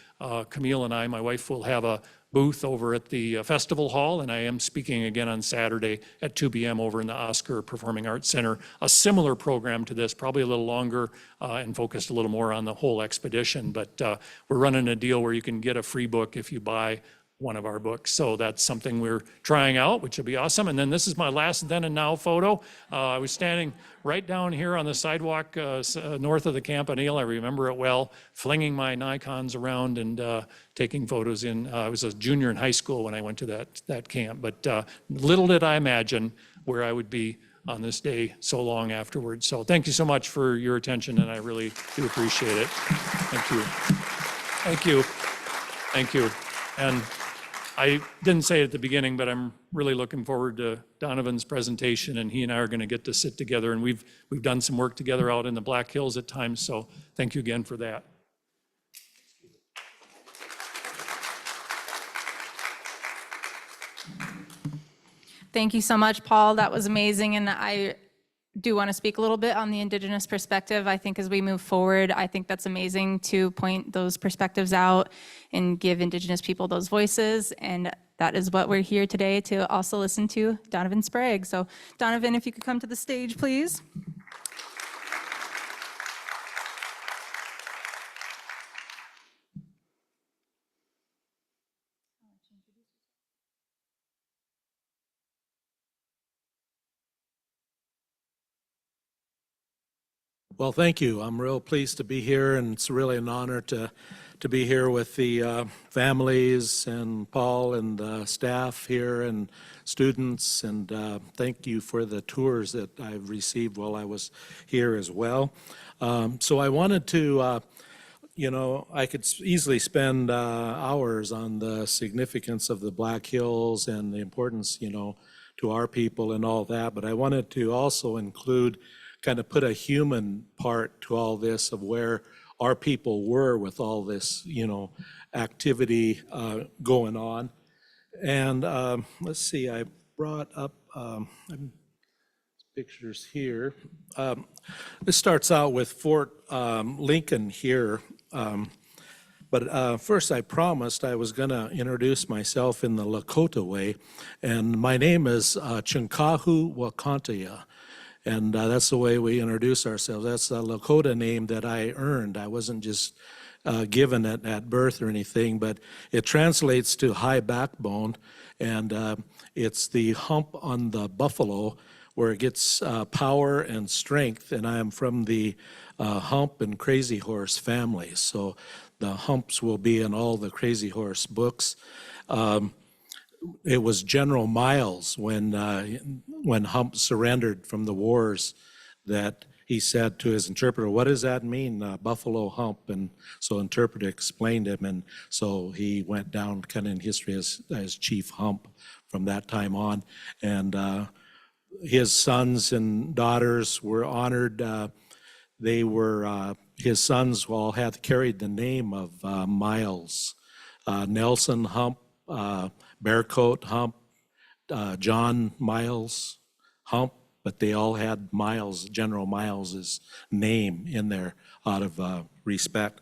[SPEAKER 4] Camille and I, my wife, will have a booth over at the Festival Hall, and I am speaking again on Saturday at 2 p.m. over in the Oscar Performing Arts Center. A similar program to this, probably a little longer and focused a little more on the whole expedition, but we're running a deal where you can get a free book if you buy one of our books. So that's something we're trying out, which will be awesome. And then this is my last then and now photo. I was standing right down here on the sidewalk north of the Campanile. I remember it well, flinging my Nikons around and taking photos in. I was a junior in high school when I went to that camp, but little did I imagine where I would be on this day so long afterwards. So thank you so much for your attention, and I really do appreciate it. Thank you. Thank you. Thank you. And I didn't say it at the beginning, but I'm really looking forward to Donovan's presentation, and he and I are going to get to sit together, and we've done some work together out in the Black Hills at times, so thank you again for that.
[SPEAKER 1] Thank you so much, Paul. That was amazing, and I do want to speak a little bit on the Indigenous perspective. I think as we move forward, I think that's amazing to point those perspectives out and give Indigenous people those voices. And that is what we're here today to also listen to Donovan Sprague. So Donovan, if you could come to the stage, please.
[SPEAKER 5] Well, thank you. I'm real pleased to be here, and it's really an honor to be here with the families and Paul and the staff here and students, and thank you for the tours that I've received while I was here as well. So I wanted to, I could easily spend hours on the significance of the Black Hills and the importance, to our people and all that, but I wanted to also include kind of put a human part to all this of where our people were with all this, activity going on. And let's see, I brought up pictures here. This starts out with Fort Lincoln here. But first, I promised I was going to introduce myself in the Lakota way. And my name is Chinkahu Wakantaya. And that's the way we introduce ourselves. That's a Lakota name that I earned. I wasn't just given it at birth or anything, but it translates to high backbone. And it's the hump on the buffalo where it gets power and strength. And I am from the hump and crazy horse family. So the humps will be in all the Crazy Horse books. It was General Miles when Hump surrendered from the wars that he said to his interpreter, "What does that mean, Buffalo Hump?" And so interpreter explained him, and so he went down kind of in history as Chief Hump from that time on. And his sons and daughters were honored. They were his sons all had carried the name of Miles, Nelson Hump, Bearcoat Hump, John Miles Hump, but they all had Miles, General Miles's name in there out of respect.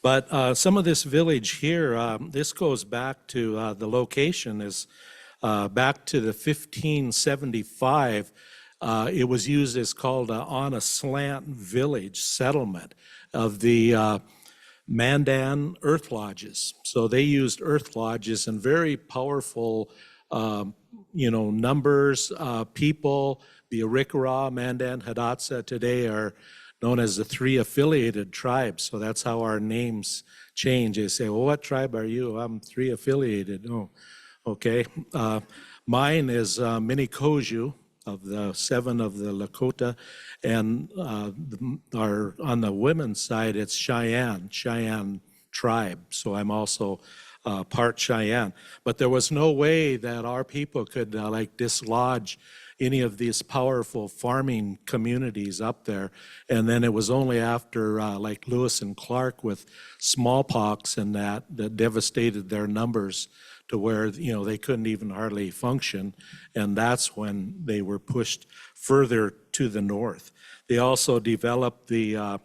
[SPEAKER 5] But some of this village here, this goes back to the location is back to the 1575. It was used as called on a slant village settlement of the Mandan earth lodges. So they used earth lodges and very powerful, numbers, people. The Arikara, Mandan, Hidatsa today are known as the three affiliated tribes. So that's how our names change. They say, "Well, what tribe are you?" "I'm three affiliated." "Oh, okay." Mine is Minikoju, of the seven of the Lakota, and on the women's side, it's Cheyenne tribe. So I'm also part Cheyenne. But there was no way that our people could dislodge any of these powerful farming communities up there. And then it was only after like Lewis and Clark with smallpox and that devastated their numbers to where they couldn't even hardly function, and that's when they were pushed further to the north. They also developed the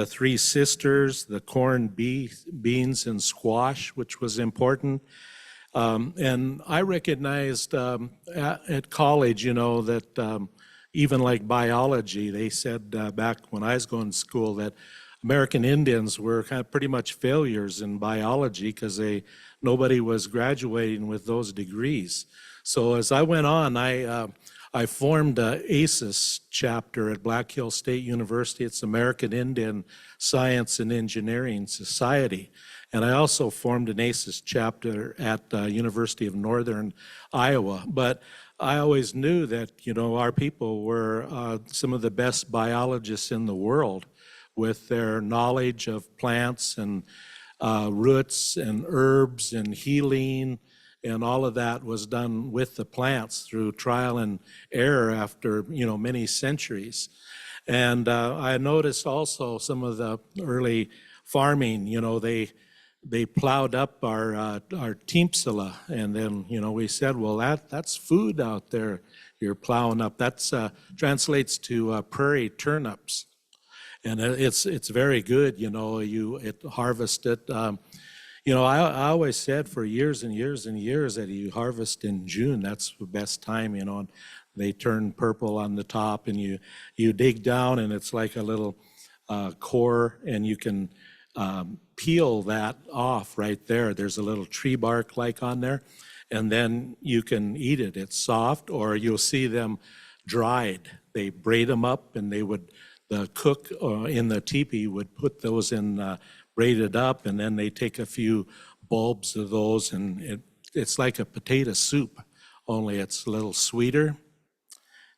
[SPEAKER 5] Three Sisters, the corn, beans, and squash, which was important. And I recognized at college, that even like biology, they said back when I was going to school that American Indians were kind of pretty much failures in biology because nobody was graduating with those degrees. So as I went on, I formed a ACES chapter at Black Hills State University. It's American Indian Science and Engineering Society. And I also formed an ACES chapter at University of Northern Iowa. But I always knew that, our people were some of the best biologists in the world with their knowledge of plants and roots and herbs and healing, and all of that was done with the plants through trial and error after many centuries. And I noticed also some of the early farming. They plowed up our Timpsala, and then we said, well, that's food out there you're plowing up. That's translates to prairie turnips. And it's very good, it harvest it. I always said for years and years and years that you harvest in June. That's the best time, and they turn purple on the top, and you dig down, and it's like a little core, and you can peel that off right there. There's a little tree bark like on there, and then you can eat it. It's soft, or you'll see them dried. They braid them up, and the cook in the teepee would put those in braided up, and then they take a few bulbs of those, and it's like a potato soup, only it's a little sweeter,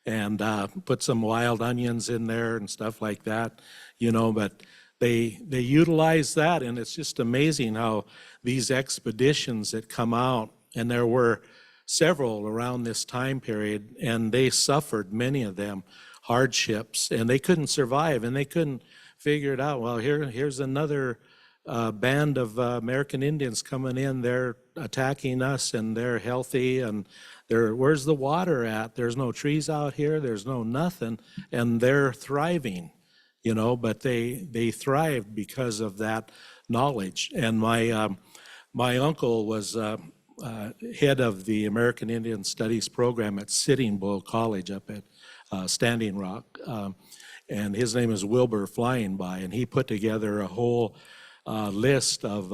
[SPEAKER 5] and put some wild onions in there and stuff like that, but they utilize that, and it's just amazing how these expeditions that come out, and there were several around this time period, and they suffered, many of them, hardships, and they couldn't survive, and they couldn't figure it out. Well, here's another band of American Indians coming in. They're attacking us, and they're healthy, and where's the water at? There's no trees out here. There's no nothing, and they're thriving, but they thrived because of that knowledge. And my uncle was head of the American Indian Studies program at Sitting Bull College up at Standing Rock. And his name is Wilbur Flying By, and he put together a whole list of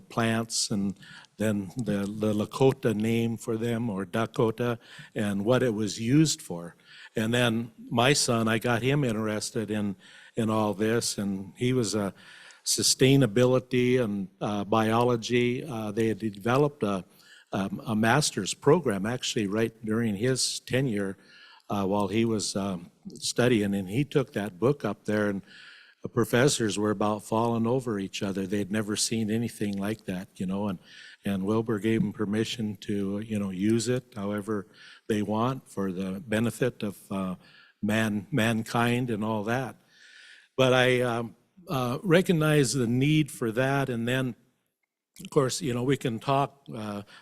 [SPEAKER 5] plants, and then the Lakota name for them, or Dakota, and what it was used for. And then my son, I got him interested in all this, and he was a sustainability and biology. They had developed a master's program actually right during his tenure while he was studying, and he took that book up there, and the professors were about falling over each other. They'd never seen anything like that, and Wilbur gave them permission to, use it however they want for the benefit of mankind and all that. But I recognize the need for that, and then, of course, we can talk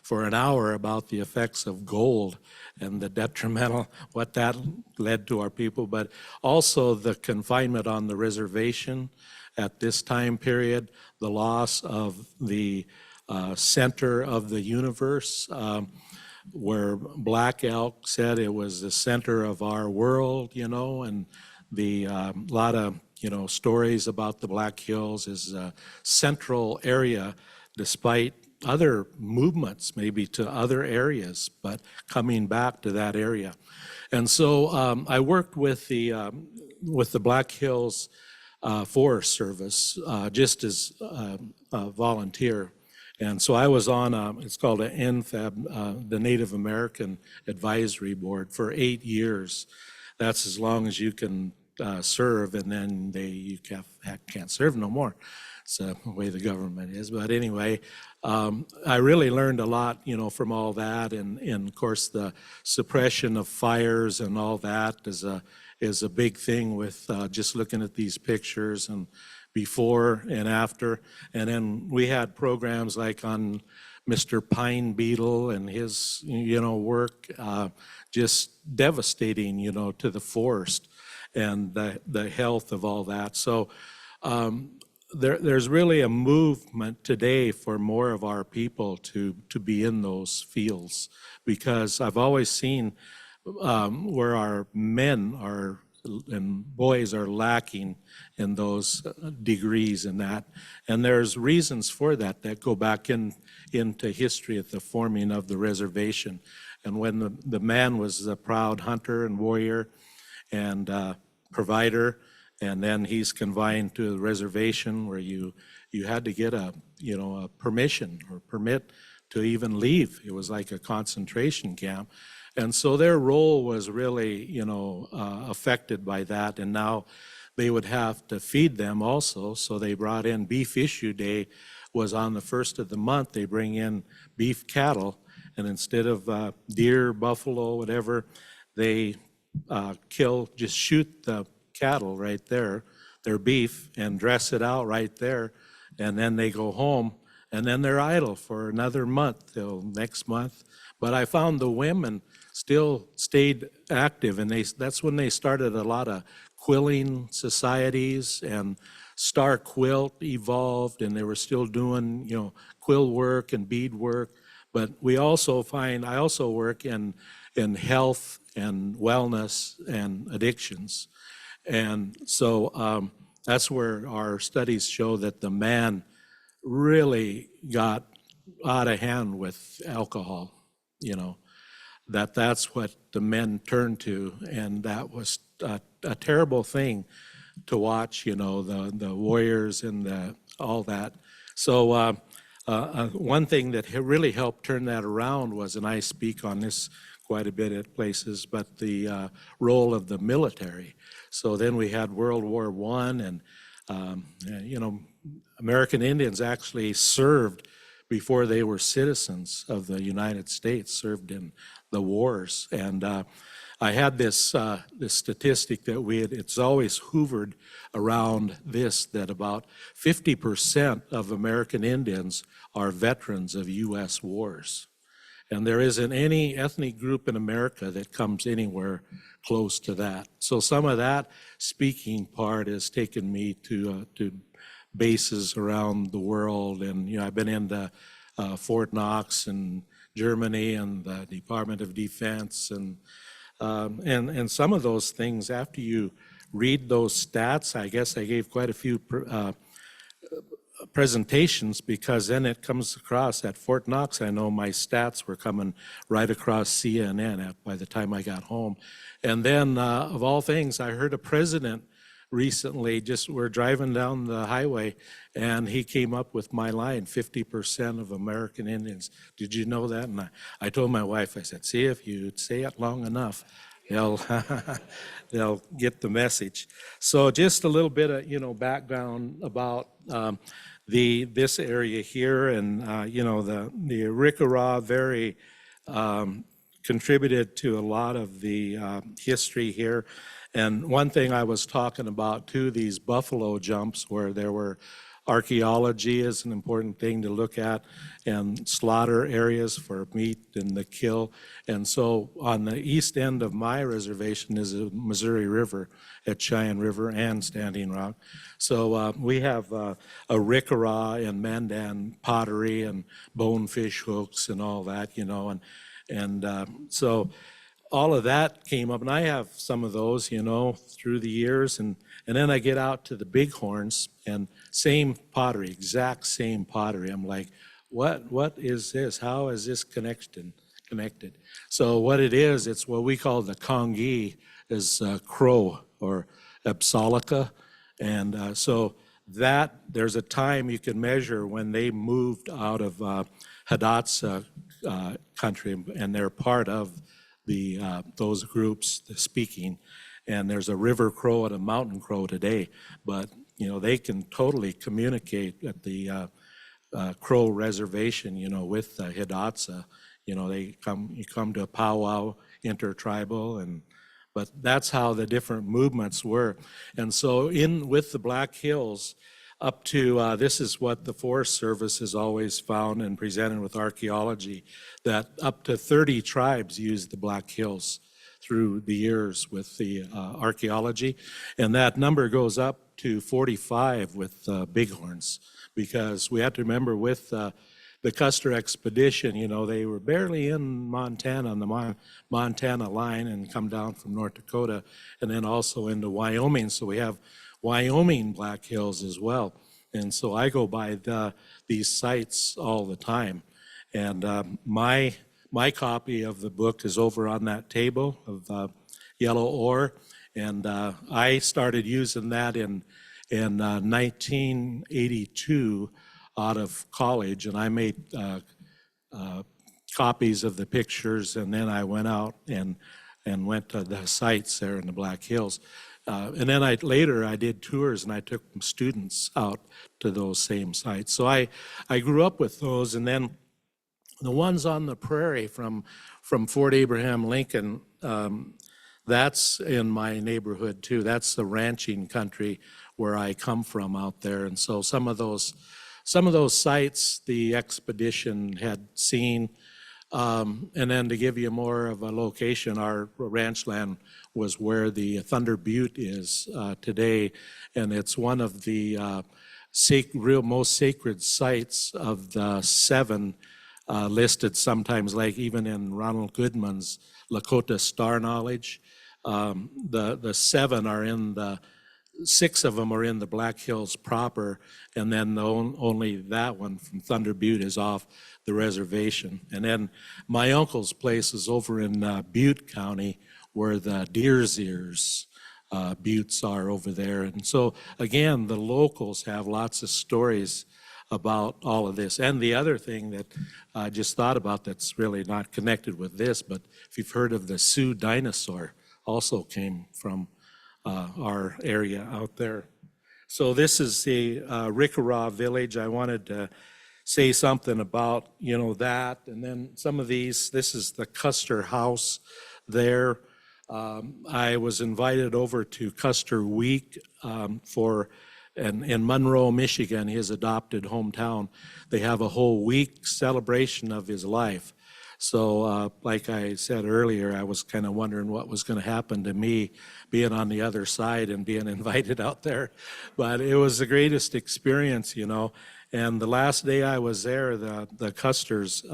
[SPEAKER 5] for an hour about the effects of gold and the detrimental, what that led to our people, but also the confinement on the reservation at this time period, the loss of the center of the universe, where Black Elk said it was the center of our world, and the lot of stories about the Black Hills is a central area, despite other movements maybe to other areas, but coming back to that area. And so I worked with the Black Hills Forest Service just as a volunteer. And so I was on it's called an NFAB, the Native American Advisory Board, for 8 years. That's as long as you can serve, and then you can't serve no more. It's the way the government is. But anyway, I really learned a lot, from all that, and of course the suppression of fires and all that is a big thing with just looking at these pictures and before and after. And then we had programs like on Mr. Pine Beetle and his, work, just devastating, to the forest and the health of all that. So there's really a movement today for more of our people to be in those fields, because I've always seen where our men are and boys are lacking in those degrees in that. And there's reasons for that go back into history at the forming of the reservation. And when the man was a proud hunter and warrior and provider, and then he's confined to the reservation where you had to get a permission or permit to even leave. It was like a concentration camp. And so their role was really, affected by that. And now they would have to feed them also. So they brought in beef issue day was on the first of the month. They bring in beef cattle, and instead of deer, buffalo, whatever, they just shoot the cattle right there, their beef, and dress it out right there. And then they go home, and then they're idle for another month till next month. But I found the women still stayed active, and that's when they started a lot of quilling societies, and Star Quilt evolved, and they were still doing, quill work and bead work. But I also work in health and wellness and addictions. And so that's where our studies show that the man really got out of hand with alcohol, that's what the men turned to, and that was a terrible thing to watch, the warriors and all that. So one thing that really helped turn that around was, and I speak on this quite a bit at places, but the role of the military. So then we had World War I, and American Indians actually served before they were citizens of the United States, served in the wars. And I had this statistic that it's always hovered around this, that about 50% of American Indians are veterans of U.S. wars. And there isn't any ethnic group in America that comes anywhere close to that. So some of that speaking part has taken me to bases around the world. And, I've been into Fort Knox in Germany and the Department of Defense. And some of those things, after you read those stats, I guess I gave quite a few presentations, because then it comes across at Fort Knox. I know my stats were coming right across CNN by the time I got home. And then, of all things, I heard a president recently, we're driving down the highway, and he came up with my line, 50% of American Indians. Did you know that? And I told my wife, I said, see, if you say it long enough, they'll get the message. So just a little bit of, background about this area here, and, the Arikara very contributed to a lot of the history here. And one thing I was talking about too, these buffalo jumps, where there were archaeology is an important thing to look at, and slaughter areas for meat and the kill. And so on the east end of my reservation is the Missouri River at Cheyenne River and Standing Rock. So we have Arikara and Mandan pottery and bonefish hooks and all that, and so all of that came up, and I have some of those, through the years, and then I get out to the Bighorns, and same pottery, exact same pottery. I'm like, what is this? How is this connected? So what it is, it's what we call the Kongi, is crow or Apsolica, and so that there's a time you can measure when they moved out of Hidatsa country, and they're part of those groups speaking. And there's a river crow and a mountain crow today, but they can totally communicate at the Crow Reservation, with Hidatsa. You come to a powwow, intertribal, but that's how the different movements were. And so with the Black Hills, up to, this is what the Forest Service has always found and presented with archaeology, that up to 30 tribes used the Black Hills through the years with the archaeology. And that number goes up to 45 with Bighorns, because we have to remember with the Custer expedition, they were barely in Montana, on the Montana line, and come down from North Dakota, and then also into Wyoming. So we have Wyoming Black Hills as well. And so I go by these sites all the time. And my copy of the book is over on that table of yellow ore. And I started using that in 1982 out of college. And I made copies of the pictures, and then I went out and went to the sites there in the Black Hills. And then later I did tours, and I took students out to those same sites. So I grew up with those. And then the ones on the prairie from Fort Abraham Lincoln, that's in my neighborhood too. That's the ranching country where I come from out there. And so some of those sites the expedition had seen. And then to give you more of a location, our ranch land was where the Thunder Butte is today, and it's one of the most sacred sites of the 7 listed sometimes, like even in Ronald Goodman's Lakota Star Knowledge. The 7 are in 6 of them are in the Black Hills proper, and then only that one from Thunder Butte is off the reservation. And then my uncle's place is over in Butte County, where the Deer's Ears buttes are over there. And so again, the locals have lots of stories about all of this. And the other thing that I just thought about that's really not connected with this, but if you've heard of the Sioux dinosaur, also came from our area out there. So this is the Arikara village. I wanted to say something about, that. And then some of these, this is the Custer House there. I was invited over to Custer Week in Monroe, Michigan, his adopted hometown. They have a whole week celebration of his life. So like I said earlier, I was kind of wondering what was going to happen to me being on the other side and being invited out there. But it was the greatest experience, you know. And the last day I was there, the Custer's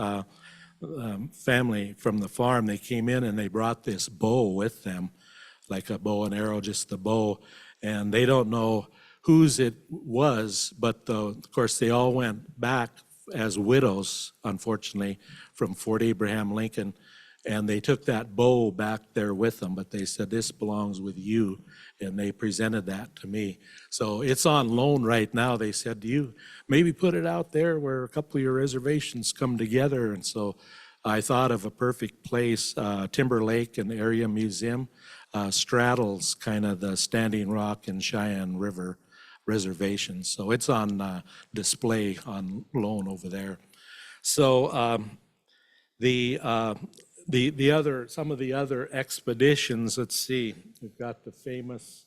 [SPEAKER 5] family from the farm, they came in and they brought this bow with them, like a bow and arrow, just the bow. And they don't know whose it was, but of course they all went back as widows, unfortunately, from Fort Abraham Lincoln. And they took that bow back there with them, but they said, this belongs with you. And they presented that to me. So it's on loan right now. They said, do you maybe put it out there where a couple of your reservations come together? And so I thought of a perfect place. Timber Lake and Area Museum straddles kind of the Standing Rock and Cheyenne River reservations. So it's on display on loan over there. So some of the other expeditions, let's see, we've got the famous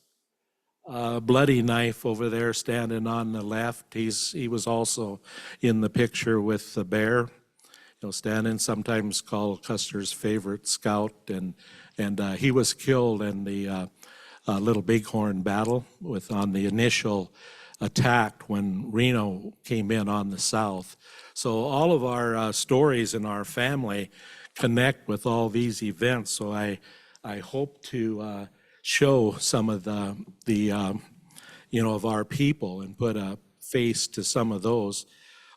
[SPEAKER 5] Bloody Knife over there standing on the left. He was also in the picture with the bear, you know, standing, sometimes called Custer's favorite scout, and he was killed in the Little Bighorn battle on the initial attack when Reno came in on the south. So all of our stories in our family connect with all these events. So I hope to show some of the you know, of our people and put a face to some of those.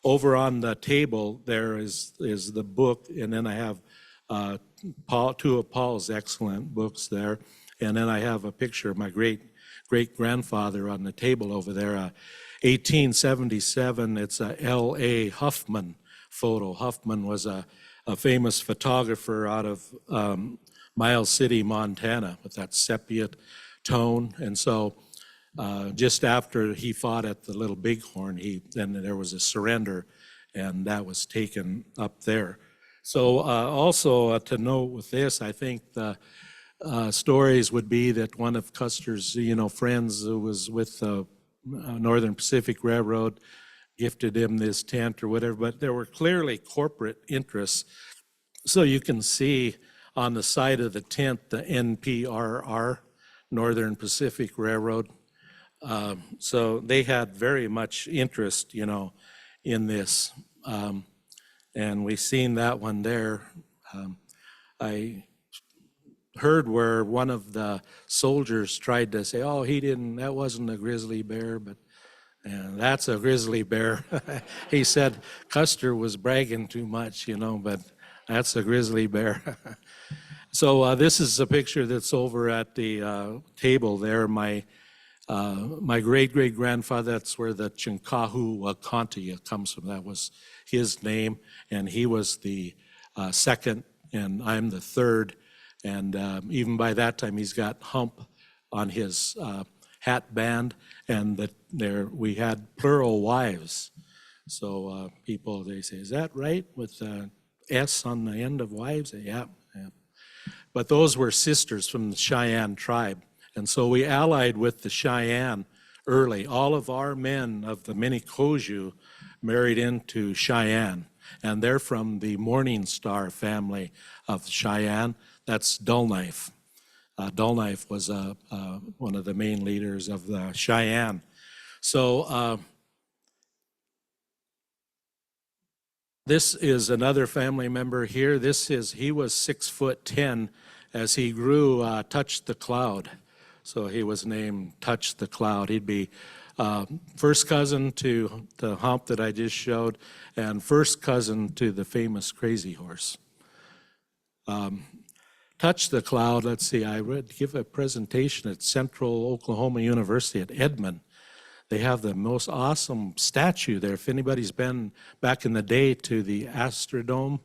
[SPEAKER 5] Over on the table there is the book, and then I have two of Paul's excellent books there, and then I have a picture of my great-grandfather on the table over there, 1877. It's a L.A. Huffman photo. Huffman was a famous photographer out of Miles City, Montana, with that sepia tone. And so just after he fought at the Little Bighorn, then there was a surrender, and that was taken up there. So also to note with this, I think the stories would be that one of Custer's, you know, friends who was with the Northern Pacific Railroad gifted him this tent or whatever, but there were clearly corporate interests. So you can see on the side of the tent, the NPRR, Northern Pacific Railroad. So they had very much interest, you know, in this. And we've seen that one there. I heard where one of the soldiers tried to say, oh, that wasn't a grizzly bear, but that's a grizzly bear. He said Custer was bragging too much, you know, but that's a grizzly bear. So this is a picture that's over at the table there. My great-great-grandfather, that's where the Chinkahu-Wakantia comes from. That was his name, and he was the second, and I'm the third. And even by that time, he's got hump on his hat band, and we had plural wives. So people, they say, is that right, with S on the end of wives? Yeah. But those were sisters from the Cheyenne tribe. And so we allied with the Cheyenne early. All of our men of the Minikoju married into Cheyenne, and they're from the Morning Star family of Cheyenne. That's Dull Knife. Dull Knife was one of the main leaders of the Cheyenne. So this is another family member here. He was 6'10" as he grew, Touch the Cloud. So he was named Touch the Cloud. He'd be first cousin to the hump that I just showed, and first cousin to the famous Crazy Horse. Touch the Cloud, let's see, I give a presentation at Central Oklahoma University at Edmond. They have the most awesome statue there. If anybody's been back in the day to the Astrodome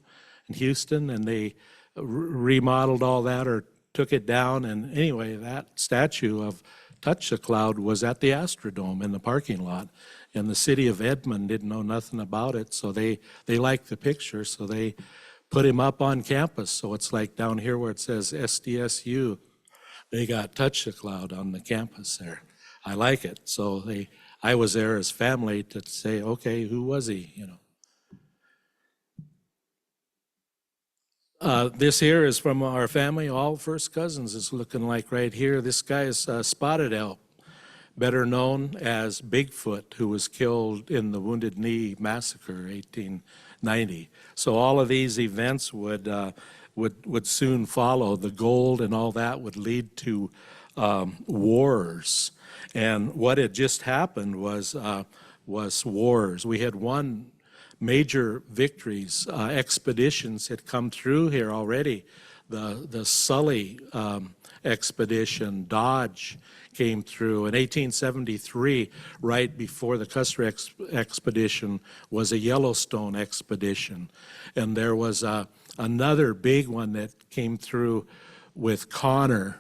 [SPEAKER 5] in Houston, and they remodeled all that or took it down, and anyway, that statue of Touch the Cloud was at the Astrodome in the parking lot, and the city of Edmond didn't know nothing about it, so they liked the picture, so they put him up on campus. So it's like down here where it says SDSU they got Touch the Cloud on the campus there. I like it. So I was there as family to say, okay, who was he, you know? This here is from our family, all first cousins. It's looking like right here. This guy is Spotted Elk, better known as Bigfoot, who was killed in the Wounded Knee Massacre, 1890. So all of these events would soon follow. The gold and all that would lead to wars. And what had just happened was wars. We had won major victories. Expeditions had come through here already. The Sully expedition, Dodge came through. In 1873, right before the Custer expedition, was a Yellowstone expedition. And there was another big one that came through with Connor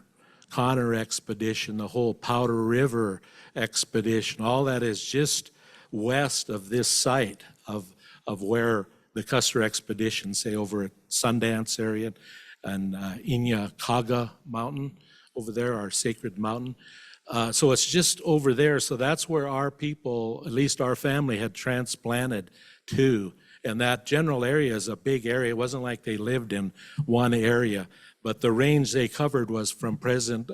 [SPEAKER 5] expedition, the whole Powder River expedition. All that is just west of this site of where the Custer expedition, say over at Sundance area and Inyacaga Mountain over there, our sacred mountain. So it's just over there. So that's where our people, at least our family, had transplanted to. And that general area is a big area. It wasn't like they lived in one area, but the range they covered was from present,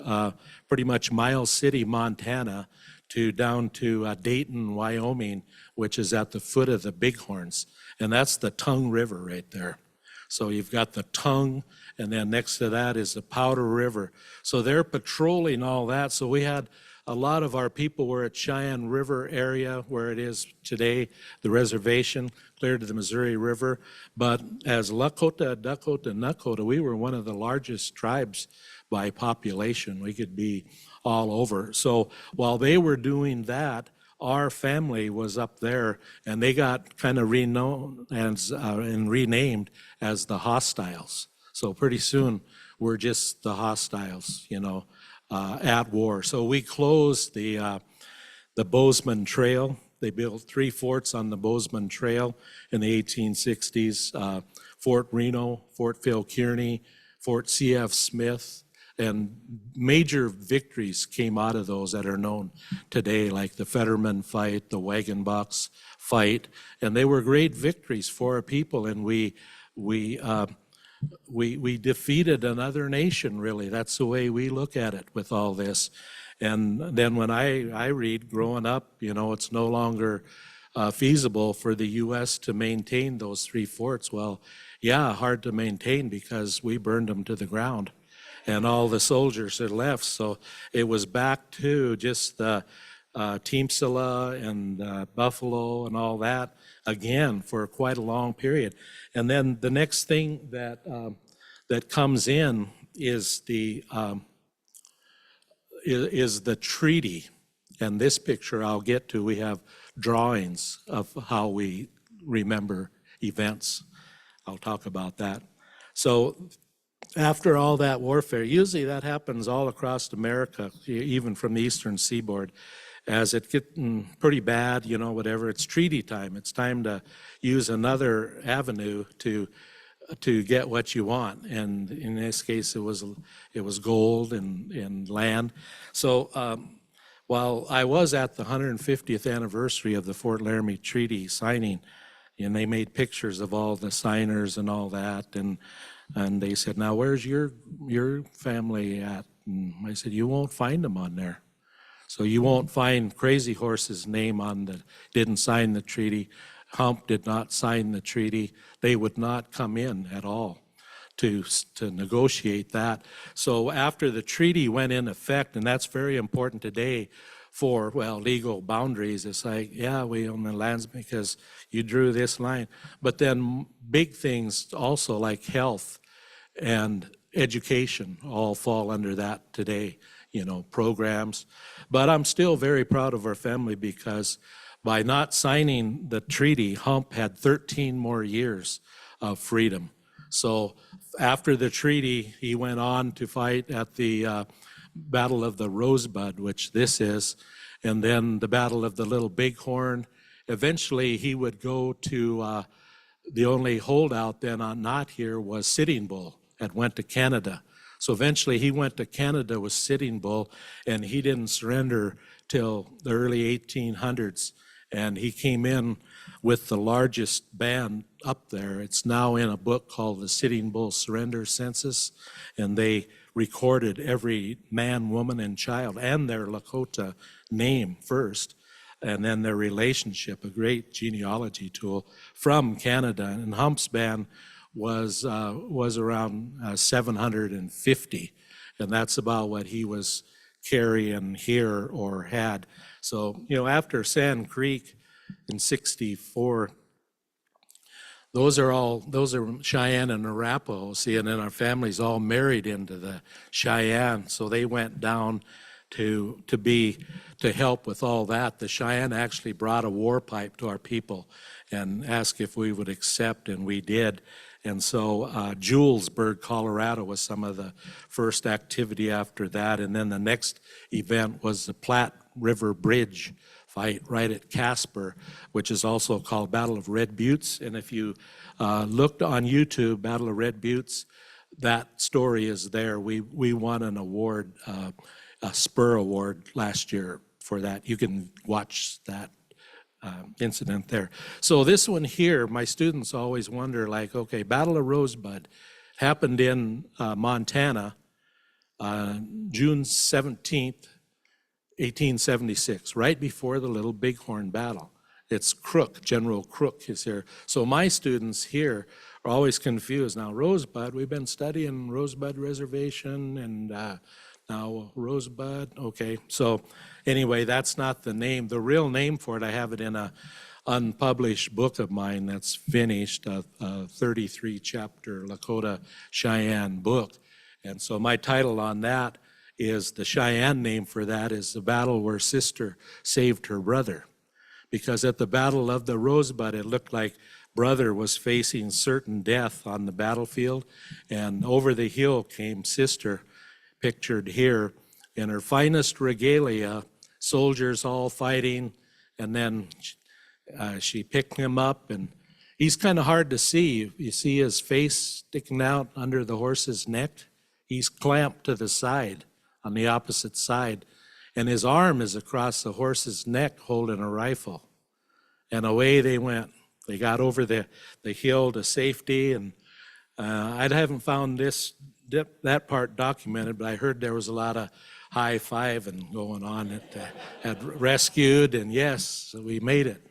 [SPEAKER 5] pretty much Miles City, Montana, to down to Dayton, Wyoming, which is at the foot of the Bighorns. And that's the Tongue River right there. So you've got the Tongue, and then next to that is the Powder River. So they're patrolling all that. So we had a lot of our people were at Cheyenne River area, where it is today, the reservation, clear to the Missouri River. But as Lakota, Dakota, Nakota, we were one of the largest tribes by population. We could be all over. So while they were doing that, our family was up there, and they got kind of renowned and renamed as the Hostiles. So pretty soon, we're just the Hostiles, you know, at war. So we closed the Bozeman Trail. They built 3 forts on the Bozeman Trail in the 1860s, Fort Reno, Fort Phil Kearny, Fort C.F. Smith, and major victories came out of those that are known today, like the Fetterman fight, the Wagon Box fight, and they were great victories for our people, and we defeated another nation, really. That's the way we look at it with all this. And then when I read, growing up, you know, it's no longer feasible for the U.S. to maintain those 3 forts. Well, yeah, hard to maintain because we burned them to the ground, and all the soldiers are left. So it was back to just Teamsula and Buffalo and all that again for quite a long period. And then the next thing that that comes in is the treaty. And this picture I'll get to. We have drawings of how we remember events. I'll talk about that. So after all that warfare, usually that happens all across America, even from the eastern seaboard. As it getting pretty bad, you know, whatever, it's treaty time. It's time to use another avenue to get what you want. And in this case, it was gold and land. So while I was at the 150th anniversary of the Fort Laramie Treaty signing, and they made pictures of all the signers and all that, and they said, "Now, where's your family at?" And I said, "You won't find them on there." So you won't find Crazy Horse's name didn't sign the treaty. Hump did not sign the treaty. They would not come in at all to negotiate that. So after the treaty went in effect, and that's very important today for, well, legal boundaries, it's like, yeah, we own the lands because you drew this line. But then big things also like health and education all fall under that today, you know, programs. But I'm still very proud of our family because by not signing the treaty, Hump had 13 more years of freedom. So after the treaty, he went on to fight at the Battle of the Rosebud, which this is, and then the Battle of the Little Bighorn. Eventually, he would go to the only holdout then not here was Sitting Bull, and went to Canada. So eventually he went to Canada with Sitting Bull, and he didn't surrender till the early 1800s. And he came in with the largest band up there. It's now in a book called the Sitting Bull Surrender Census, and they recorded every man, woman, and child and their Lakota name first, and then their relationship, a great genealogy tool from Canada. And Hump's band was around 750, and that's about what he was carrying here or had. So, after Sand Creek in 64, those are Cheyenne and Arapaho, see, and then our families all married into the Cheyenne, so they went down to help with all that. The Cheyenne actually brought a war pipe to our people and asked if we would accept, and we did. And so Julesburg, Colorado was some of the first activity after that, and then the next event was the Platte River Bridge fight right at Casper, which is also called Battle of Red Buttes. And if you looked on YouTube, Battle of Red Buttes, that story is there. We won an award, a Spur Award last year for that. You can watch that incident there. So this one here, my students always wonder, like, okay, Battle of Rosebud happened in Montana, June 17th, 1876, right before the Little Bighorn battle. It's Crook, General Crook is here. So my students here are always confused. Now Rosebud, we've been studying Rosebud Reservation and now Rosebud, okay. So anyway, that's not the name. The real name for it, I have it in a unpublished book of mine that's finished, a 33-chapter Lakota Cheyenne book. And so my title on that is, the Cheyenne name for that is the battle where sister saved her brother. Because at the Battle of the Rosebud, it looked like brother was facing certain death on the battlefield, and over the hill came sister, pictured here, in her finest regalia, soldiers all fighting, and then she picked him up, and he's kind of hard to see. You see his face sticking out under the horse's neck? He's clamped to the side, on the opposite side, and his arm is across the horse's neck holding a rifle. And away they went. They got over the hill to safety, and I haven't found that part documented, but I heard there was a lot of high-fiving going on at rescued, and yes, we made it.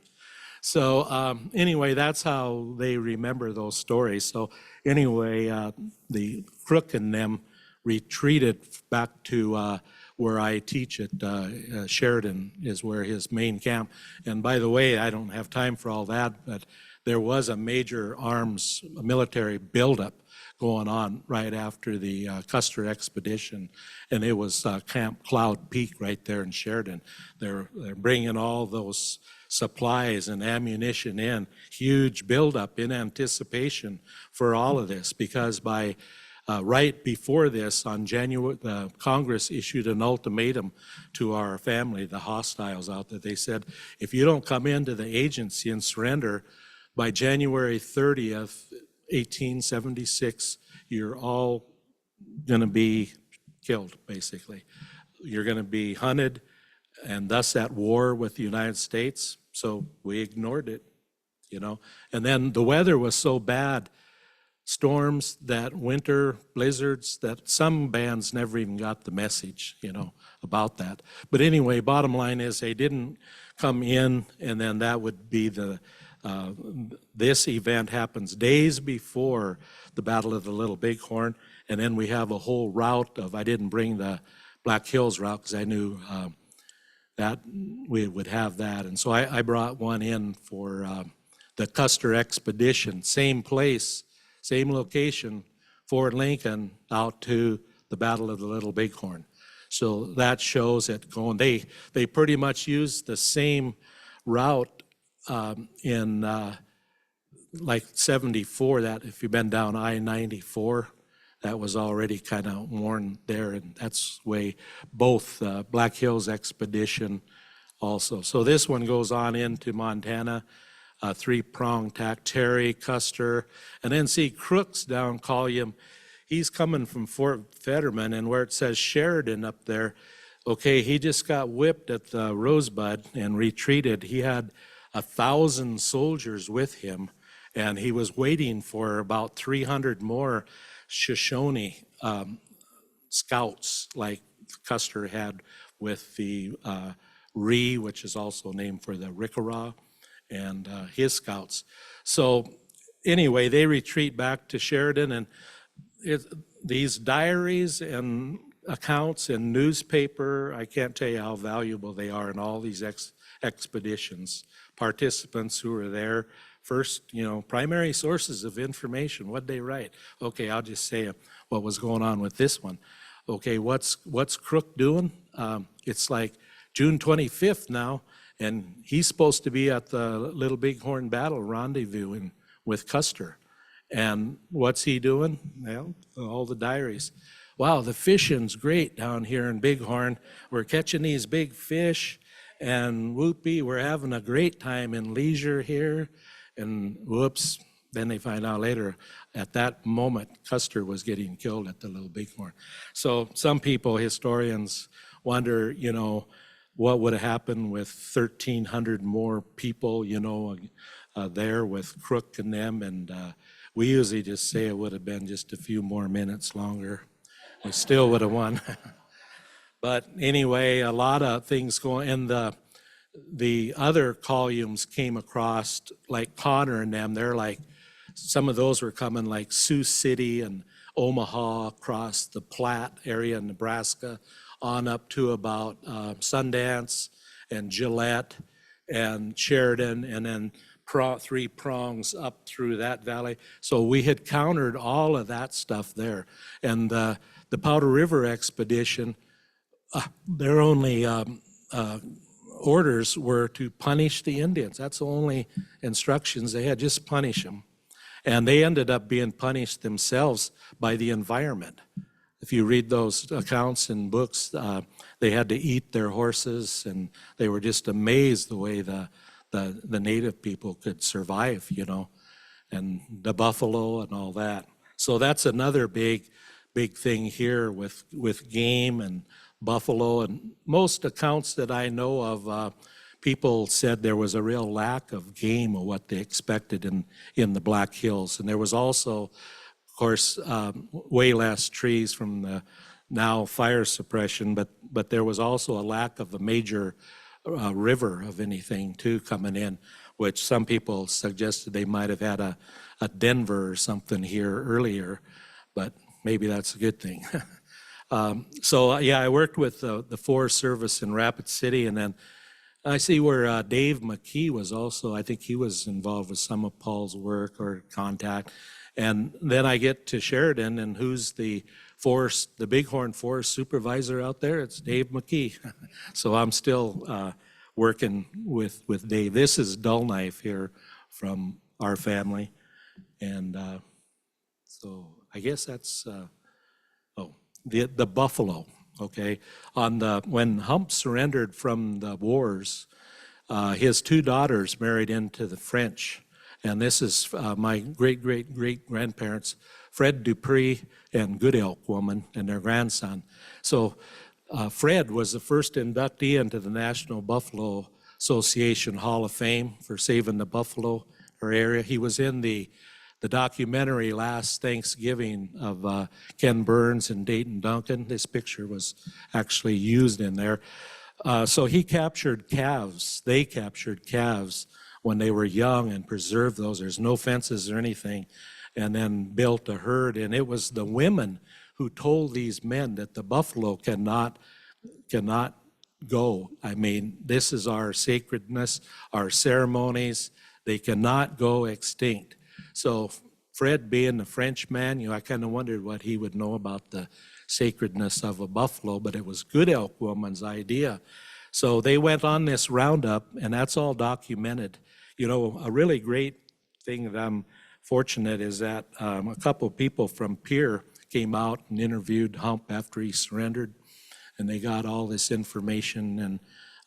[SPEAKER 5] So anyway, that's how they remember those stories. So anyway, the Crook and them retreated back to where I teach at Sheridan, is where his main camp. And by the way, I don't have time for all that, but there was a major arms military buildup going on right after the Custer expedition, and it was Camp Cloud Peak right there in Sheridan. They're bringing all those supplies and ammunition in, huge buildup in anticipation for all of this, because by right before this, on January, the Congress issued an ultimatum to our family, the hostiles out there. They said, if you don't come into the agency and surrender by January 30th, 1876, you're all going to be killed, basically. You're going to be hunted and thus at war with the United States. So we ignored it, And then the weather was so bad, storms that winter, blizzards, that some bands never even got the message, about that. But anyway, bottom line is they didn't come in, and then that would be this event happens days before the Battle of the Little Bighorn, and then we have a whole route of, I didn't bring the Black Hills route because I knew that we would have that. And so I brought one in for the Custer expedition, same place, same location, Fort Lincoln, out to the Battle of the Little Bighorn. So that shows it going. They pretty much used the same route in like 74, that if you've been down I-94, that was already kind of worn there, and that's way both Black Hills expedition also. So this one goes on into Montana, three-pronged attack, Terry, Custer, and then see Crooks down Column. he's coming from Fort Fetterman, and where it says Sheridan up there, okay, he just got whipped at the Rosebud and retreated. He had 1,000 soldiers with him, and he was waiting for about 300 more Shoshone scouts like Custer had with the Ree, which is also named for the Rickaraw, and his scouts. So anyway, they retreat back to Sheridan, and these diaries and accounts and newspaper, I can't tell you how valuable they are in all these expeditions. Participants who were there, first, primary sources of information, what'd they write? Okay, I'll just say what was going on with this one. Okay, what's Crook doing? It's like June 25th now, and he's supposed to be at the Little Bighorn Battle Rendezvous with Custer. And what's he doing? Well, all the diaries. Wow, the fishing's great down here in Bighorn. We're catching these big fish, and whoopee, we're having a great time in leisure here. And whoops, then they find out later, at that moment, Custer was getting killed at the Little Bighorn. So some people, historians, wonder, what would have happened with 1,300 more people, there with Crook and them. And we usually just say it would have been just a few more minutes longer. We still would have won. But anyway, a lot of things going, and the other columns came across, like Connor and them, they're like, some of those were coming like Sioux City and Omaha, across the Platte area in Nebraska, on up to about Sundance and Gillette and Sheridan, and then 3 prongs up through that valley. So we had countered all of that stuff there. And the Powder River expedition, their only orders were to punish the Indians. That's the only instructions they had, just punish them. And they ended up being punished themselves by the environment. If you read those accounts and books, they had to eat their horses, and they were just amazed the way the native people could survive, and the buffalo and all that. So that's another big thing here with game and buffalo. And most accounts that I know of, people said there was a real lack of game of what they expected in the Black Hills. And there was also, of course, way less trees from the now fire suppression, but there was also a lack of a major river of anything too coming in, which some people suggested they might have had a Denver or something here earlier, but maybe that's a good thing. So yeah, I worked with the Forest Service in Rapid City, and then I see where Dave McKee was also, I think he was involved with some of Paul's work or contact. And then I get to Sheridan, and who's the Bighorn Forest Supervisor out there? It's Dave McKee. So I'm still working with Dave. This is Dull Knife here from our family. And so I guess that's, the buffalo, okay? When Hump surrendered from the wars, his 2 daughters married into the French. And this is my great-great-great-grandparents, Fred Dupree and Good Elk Woman, and their grandson. So Fred was the first inductee into the National Buffalo Association Hall of Fame for saving the buffalo area. He was in the documentary Last Thanksgiving of Ken Burns and Dayton Duncan. This picture was actually used in there. So he captured calves. They captured calves when they were young and preserved those. There's no fences or anything. And then built a herd. And it was the women who told these men that the buffalo cannot go. I mean, this is our sacredness, our ceremonies. They cannot go extinct. So Fred, being a Frenchman, I kind of wondered what he would know about the sacredness of a buffalo, but it was Good Elk Woman's idea. So they went on this roundup, and that's all documented. A really great thing that I'm fortunate is that a couple people from Pierre came out and interviewed Hump after he surrendered, and they got all this information.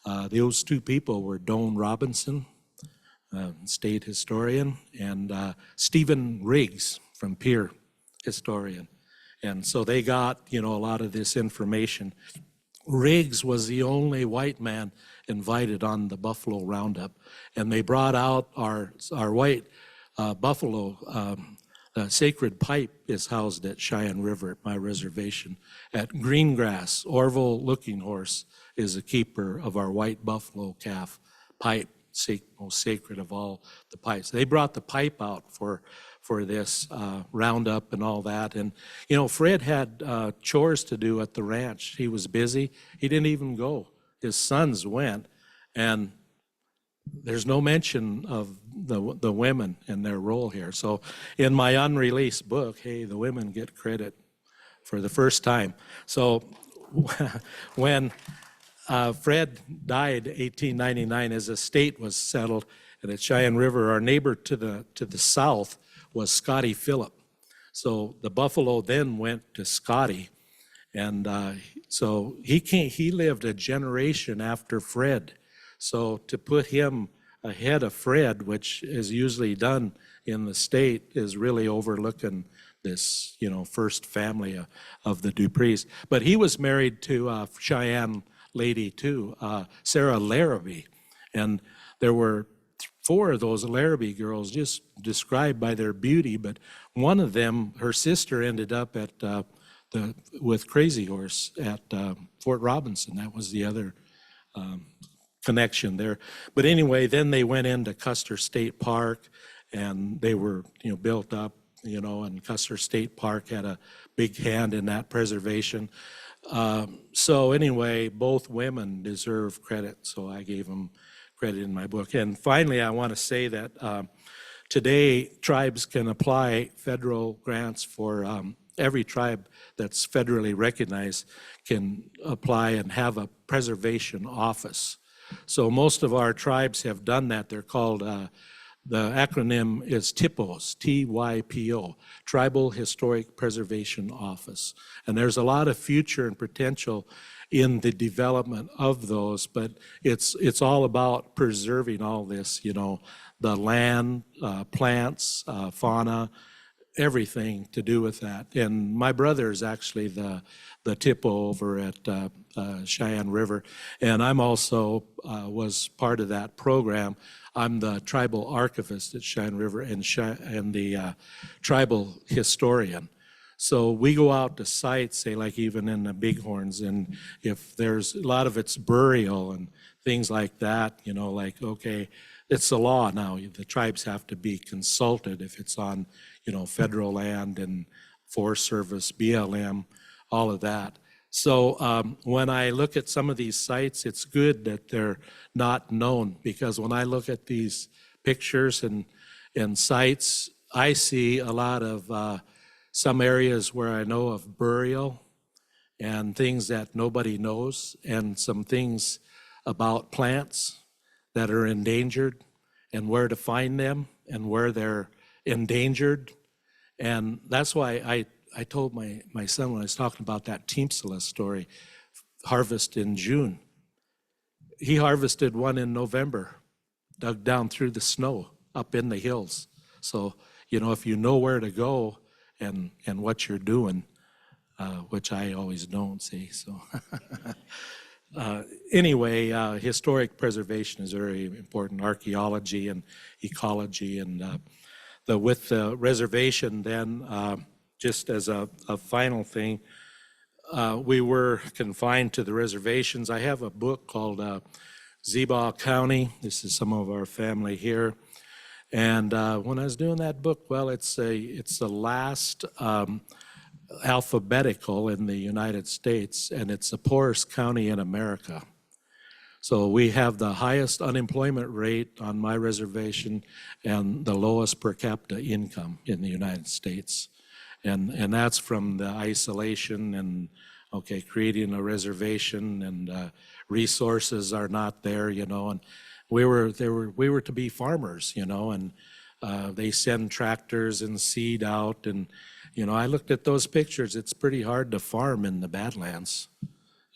[SPEAKER 5] And those 2 people were Doane Robinson, state historian, and Stephen Riggs from Pierre, historian. And so they got, a lot of this information. Riggs was the only white man invited on the Buffalo Roundup, and they brought out our white buffalo. Sacred Pipe is housed at Cheyenne River at my reservation. At Greengrass, Orville Looking Horse is the keeper of our white buffalo calf pipe, most sacred of all the pipes. They brought the pipe out for this roundup and all that. And, Fred had chores to do at the ranch. He was busy. He didn't even go. His sons went, and there's no mention of the women and their role here. So in my unreleased book, hey, the women get credit for the first time. So when Fred died 1899, his estate was settled and at Cheyenne River. Our neighbor to the south was Scotty Phillip. So the buffalo then went to Scotty, and so he lived a generation after Fred. So to put him ahead of Fred, which is usually done in the state, is really overlooking this, first family of the Duprees. But he was married to a Cheyenne lady too, Sarah Larrabee, and there were 4 of those Larrabee girls just described by their beauty, but one of them, her sister, ended up at with Crazy Horse at Fort Robinson. That was the other connection there. But anyway, then they went into Custer State Park, and they were, built up, and Custer State Park had a big hand in that preservation. So anyway, both women deserve credit, so I gave them credit in my book. And finally, I want to say that today, tribes can apply federal grants for every tribe that's federally recognized can apply and have a preservation office. So most of our tribes have done that. They're called, the acronym is TIPOs, T-Y-P-O, Tribal Historic Preservation Office. And there's a lot of future and potential in the development of those, but it's all about preserving all this, the land, plants, fauna, everything to do with that. And my brother is actually the TIPO over at Cheyenne River, and I'm also was part of that program. I'm the tribal archivist at Cheyenne River and the tribal historian. So we go out to sites, say like even in the Bighorns, and if there's a lot of it's burial and things like that, like, okay, it's the law now. The tribes have to be consulted if it's on, federal land and Forest Service, BLM, all of that. So when I look at some of these sites, it's good that they're not known, because when I look at these pictures and sites, I see a lot of some areas where I know of burial and things that nobody knows, and some things about plants that are endangered and where to find them and where they're endangered. And that's why I told my son when I was talking about that Teamsula story, harvest in June. He harvested one in November, dug down through the snow up in the hills. So, if you know where to go and what you're doing, which I always don't see, so. Anyway, historic preservation is very important, archaeology and ecology, and with the reservation then, just as a final thing, we were confined to the reservations. I have a book called Zebaugh County. This is some of our family here. And when I was doing that book, well, it's the last alphabetical in the United States, and it's the poorest county in America. So we have the highest unemployment rate on my reservation and the lowest per capita income in the United States. And that's from the isolation and, creating a reservation, and resources are not there, and we were to be farmers, and they send tractors and seed out, and, I looked at those pictures. It's pretty hard to farm in the Badlands,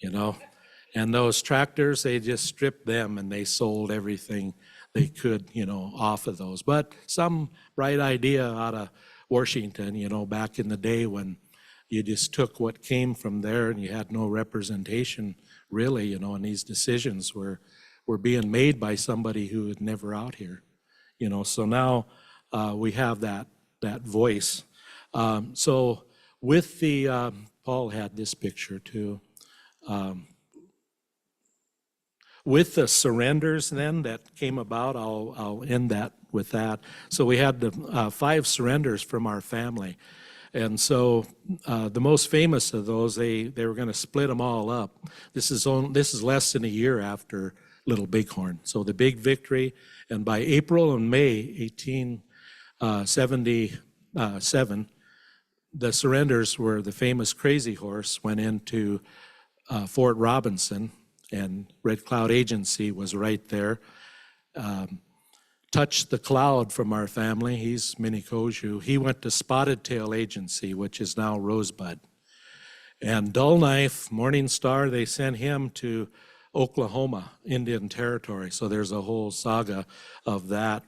[SPEAKER 5] and those tractors, they just stripped them and they sold everything they could, off of those. But some bright idea out of Washington, back in the day when you just took what came from there, and you had no representation, really, and these decisions were being made by somebody who was never out here, So now we have that voice. So with the, Paul had this picture too. With the surrenders then that came about, I'll end that with that. So we had the 5 surrenders from our family. And so the most famous of those, they were going to split them all up. This is less than a year after Little Bighorn. So the big victory, and by April and May 1877, the surrenders were the famous Crazy Horse went into Fort Robinson, and Red Cloud Agency was right there. Touch the Cloud from our family, he's Minikoju. He went to Spotted Tail Agency, which is now Rosebud. And Dull Knife, Morning Star, they sent him to Oklahoma, Indian Territory. So there's a whole saga of that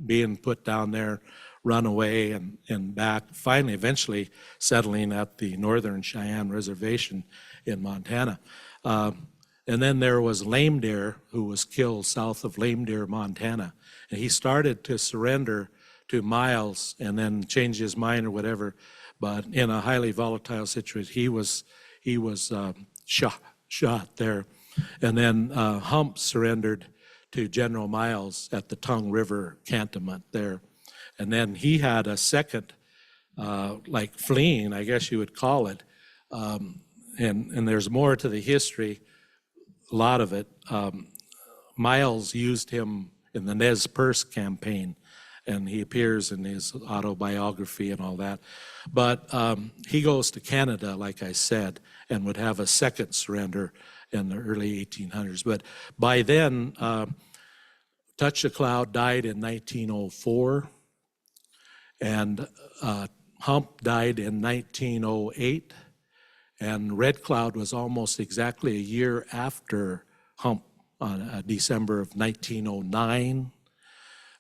[SPEAKER 5] being put down there, run away and back, finally, eventually settling at the Northern Cheyenne Reservation in Montana. And then there was Lame Deer, who was killed south of Lame Deer, Montana. And he started to surrender to Miles and then changed his mind or whatever. But in a highly volatile situation, he was shot there. And then Hump surrendered to General Miles at the Tongue River cantonment there. And then he had a second, like fleeing, I guess you would call it. And there's more to the history, a lot of it. Miles used him in the Nez Perce campaign, and he appears in his autobiography and all that. But he goes to Canada, like I said, and would have a second surrender in the early 1800s. But by then, Touch the Cloud died in 1904, and Hump died in 1908, and Red Cloud was almost exactly a year after Hump on December of 1909.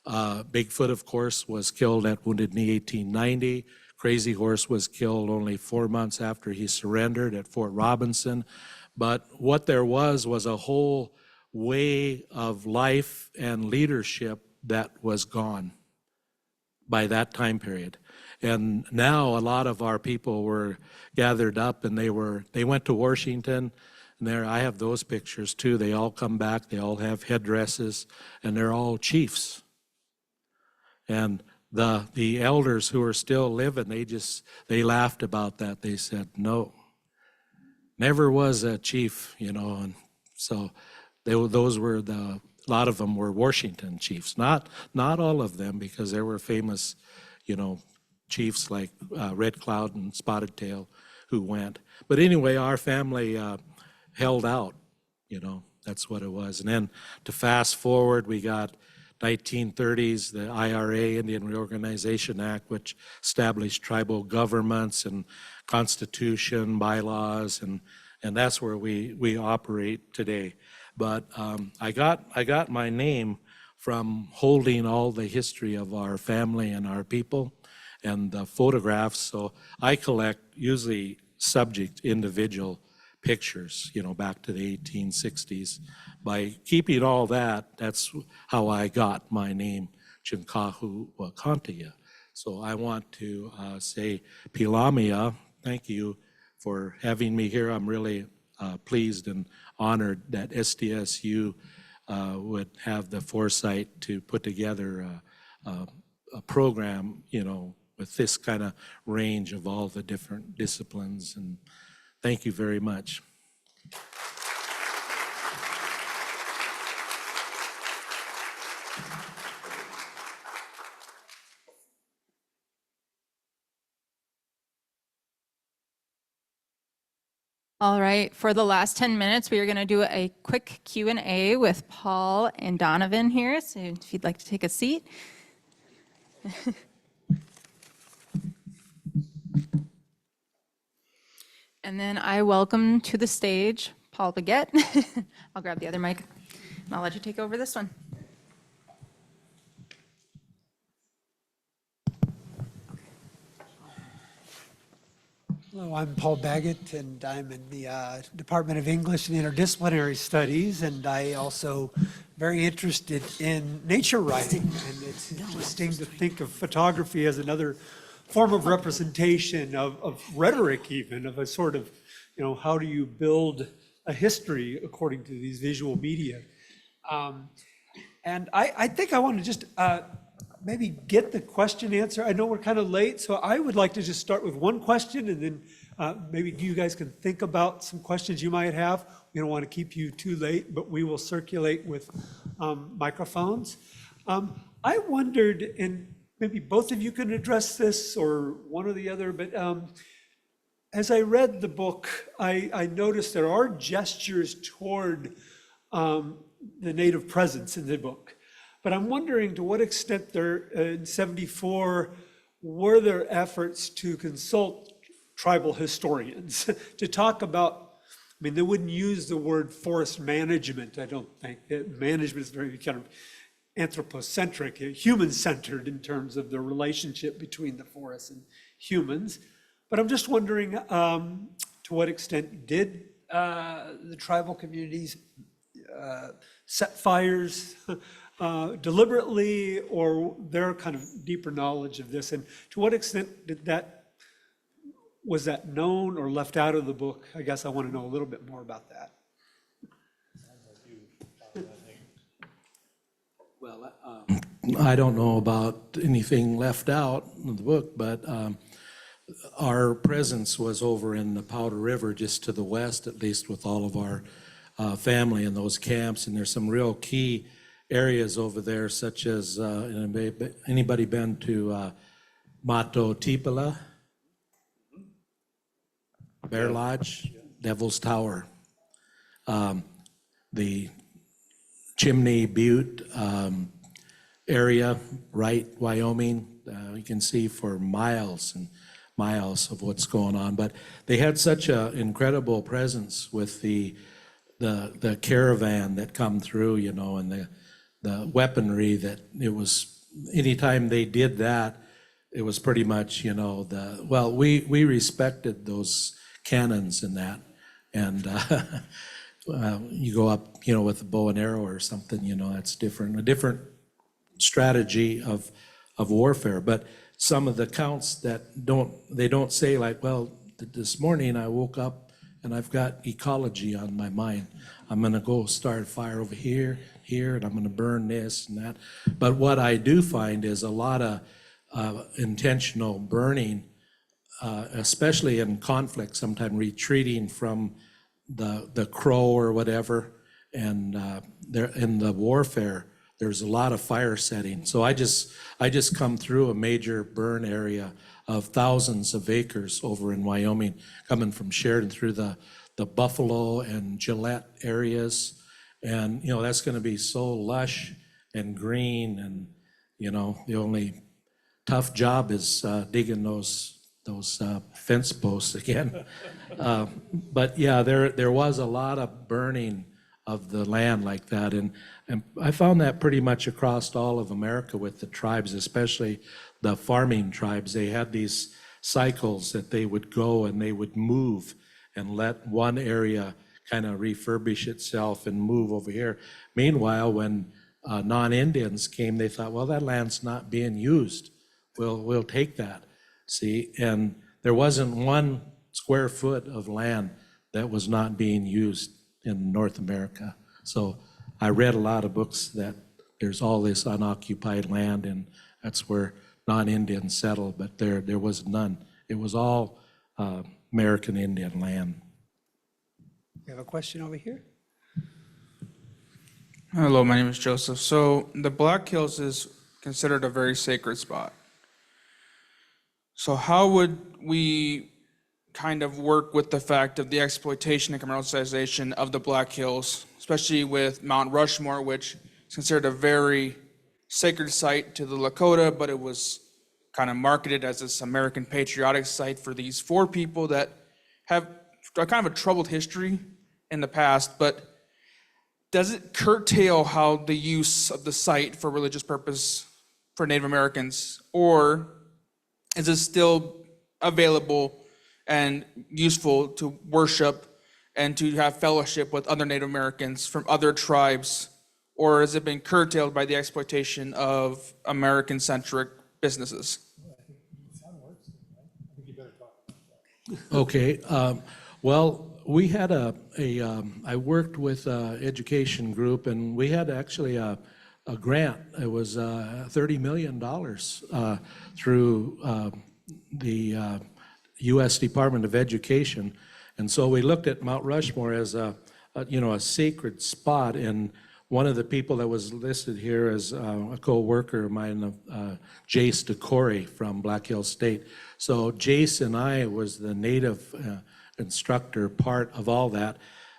[SPEAKER 5] Bigfoot, of course, was killed at Wounded Knee 1890. Crazy Horse was killed only 4 months after he surrendered at Fort Robinson. But what there was a whole way of life and leadership that was gone by that time period. And now a lot of our people were gathered up, and they went to Washington. And there, I have those pictures too. They all come back. They all have headdresses, and they're all chiefs. And the elders who are still living, they laughed about that. They said, no, never was a chief, And so those were a lot of them were Washington chiefs. Not all of them, because there were famous, chiefs like Red Cloud and Spotted Tail who went. But anyway, our family held out, that's what it was. And then to fast forward, we got 1930s, the IRA, Indian Reorganization Act, which established tribal governments and constitution, bylaws, and that's where we operate today. But I got my name from holding all the history of our family and our people and the photographs. So I collect usually subject individual pictures, back to the 1860s. By keeping all that, that's how I got my name, Chinkahu Wakantia. So I want to say, Pilamia, thank you for having me here. I'm really pleased and honored that SDSU would have the foresight to put together a program, with this kind of range of all the different disciplines. And thank you very much.
[SPEAKER 1] All right, for the last 10 minutes, we are going to do a quick Q&A with Paul and Donovan here. So if you'd like to take a seat. And then I welcome to the stage Paul Baguette. I'll grab the other mic, and I'll let you take over this one.
[SPEAKER 6] Hello, I'm Paul Baggett, and I'm in the Department of English and Interdisciplinary Studies, and I also very interested in nature writing. And it's interesting to think of photography as another form of representation of rhetoric, even of a sort of, how do you build a history according to these visual media? And I think I want to just maybe get the question answer. I know we're kind of late, so I would like to just start with one question, and then maybe you guys can think about some questions you might have. We don't want to keep you too late, but we will circulate with microphones. I wondered, and maybe both of you can address this, or one or the other, but as I read the book, I noticed there are gestures toward the native presence in the book. But I'm wondering to what extent there, in 74, were there efforts to consult tribal historians to talk about, they wouldn't use the word forest management, I don't think. Management is very kind of anthropocentric, human-centered in terms of the relationship between the forest and humans. But I'm just wondering to what extent did the tribal communities set fires deliberately, or their kind of deeper knowledge of this, and to what extent was that known or left out of the book? I guess I want to know a little bit more about that.
[SPEAKER 5] Well, I don't know about anything left out in the book, but our presence was over in the Powder River, just to the west, at least, with all of our family in those camps. And there's some real key areas over there, such as, anybody been to Mato Tipala? Bear Lodge, Devil's Tower, the Chimney Butte area, Wright, Wyoming. You can see for miles and miles of what's going on. But they had such an incredible presence with the caravan that come through, and the weaponry that it was, anytime they did that, it was pretty much, we respected those cannons and that. And you go up, with a bow and arrow or something, that's different, a different strategy of warfare. But some of the counts that they don't say, like, well, this morning I woke up and I've got ecology on my mind. I'm gonna go start a fire over here, and I'm gonna burn this and that. But what I do find is a lot of intentional burning, especially in conflict, sometimes retreating from the crow or whatever. And there in the warfare, there's a lot of fire setting. So I just come through a major burn area of thousands of acres over in Wyoming, coming from Sheridan through the Buffalo and Gillette areas. And, that's gonna be so lush and green, and, the only tough job is digging those fence posts again. But yeah, there was a lot of burning of the land like that. And I found that pretty much across all of America with the tribes, especially the farming tribes. They had these cycles that they would go and they would move and let one area kind of refurbish itself and move over here. Meanwhile, when non-Indians came, they thought, well, that land's not being used. We'll take that. See, and there wasn't 1 square foot of land that was not being used in North America. So I read a lot of books that there's all this unoccupied land, and that's where non-Indians settled, but there was none. It was all American Indian land.
[SPEAKER 6] We have a question over here.
[SPEAKER 7] Hello, my name is Joseph. So the Black Hills is considered a very sacred spot. So how would we kind of work with the fact of the exploitation and commercialization of the Black Hills, especially with Mount Rushmore, which is considered a very sacred site to the Lakota, but it was kind of marketed as this American patriotic site for these 4 people that have kind of a troubled history in the past, but does it curtail how the use of the site for religious purpose for Native Americans, or is it still available and useful to worship and to have fellowship with other Native Americans from other tribes? Or has it been curtailed by the exploitation of American-centric businesses?
[SPEAKER 5] Okay, well, we had I worked with an education group, and we had actually a grant. It was $30 million through the U.S. Department of Education. And so we looked at Mount Rushmore as a sacred spot. And one of the people that was listed here as a co-worker of mine, Jace DeCory from Black Hills State. So Jace and I was the native instructor part of all that.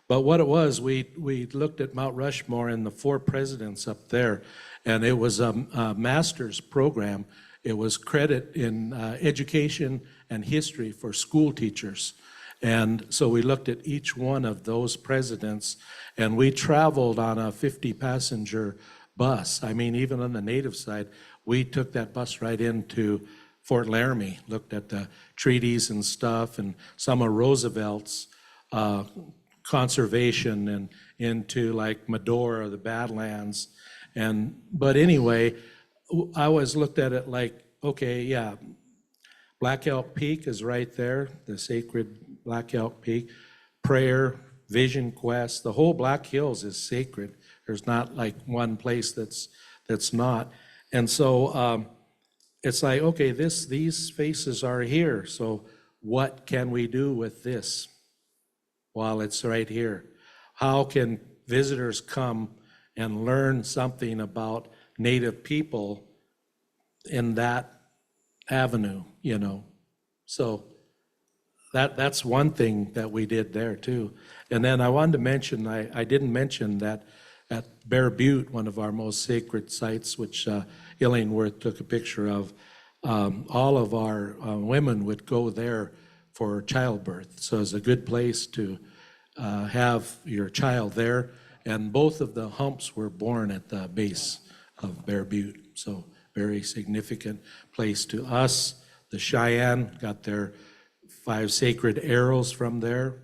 [SPEAKER 5] But what it was, we looked at Mount Rushmore and the 4 presidents up there, and it was a master's program. It was credit in education and history for school teachers. And so we looked at each one of those presidents, and we traveled on a 50-passenger bus. I mean, even on the native side, we took that bus right into Fort Laramie, looked at the treaties and stuff, and some of Roosevelt's conservation, and into like Medora, the Badlands. But anyway, I always looked at it like, okay, yeah, Black Elk Peak is right there, the sacred Black Elk Peak. Prayer, Vision Quest, the whole Black Hills is sacred. There's not like one place that's not. And so it's like, okay, these faces are here, so what can we do with this while it's right here? How can visitors come and learn something about Native people in that avenue, So that's one thing that we did there too. And then I wanted to mention, I didn't mention that at Bear Butte, one of our most sacred sites, which Illingworth took a picture of, all of our women would go there for childbirth. So it's a good place to have your child there. And both of the humps were born at the base of Bear Butte. So very significant place to us. The Cheyenne got their 5 sacred arrows from there.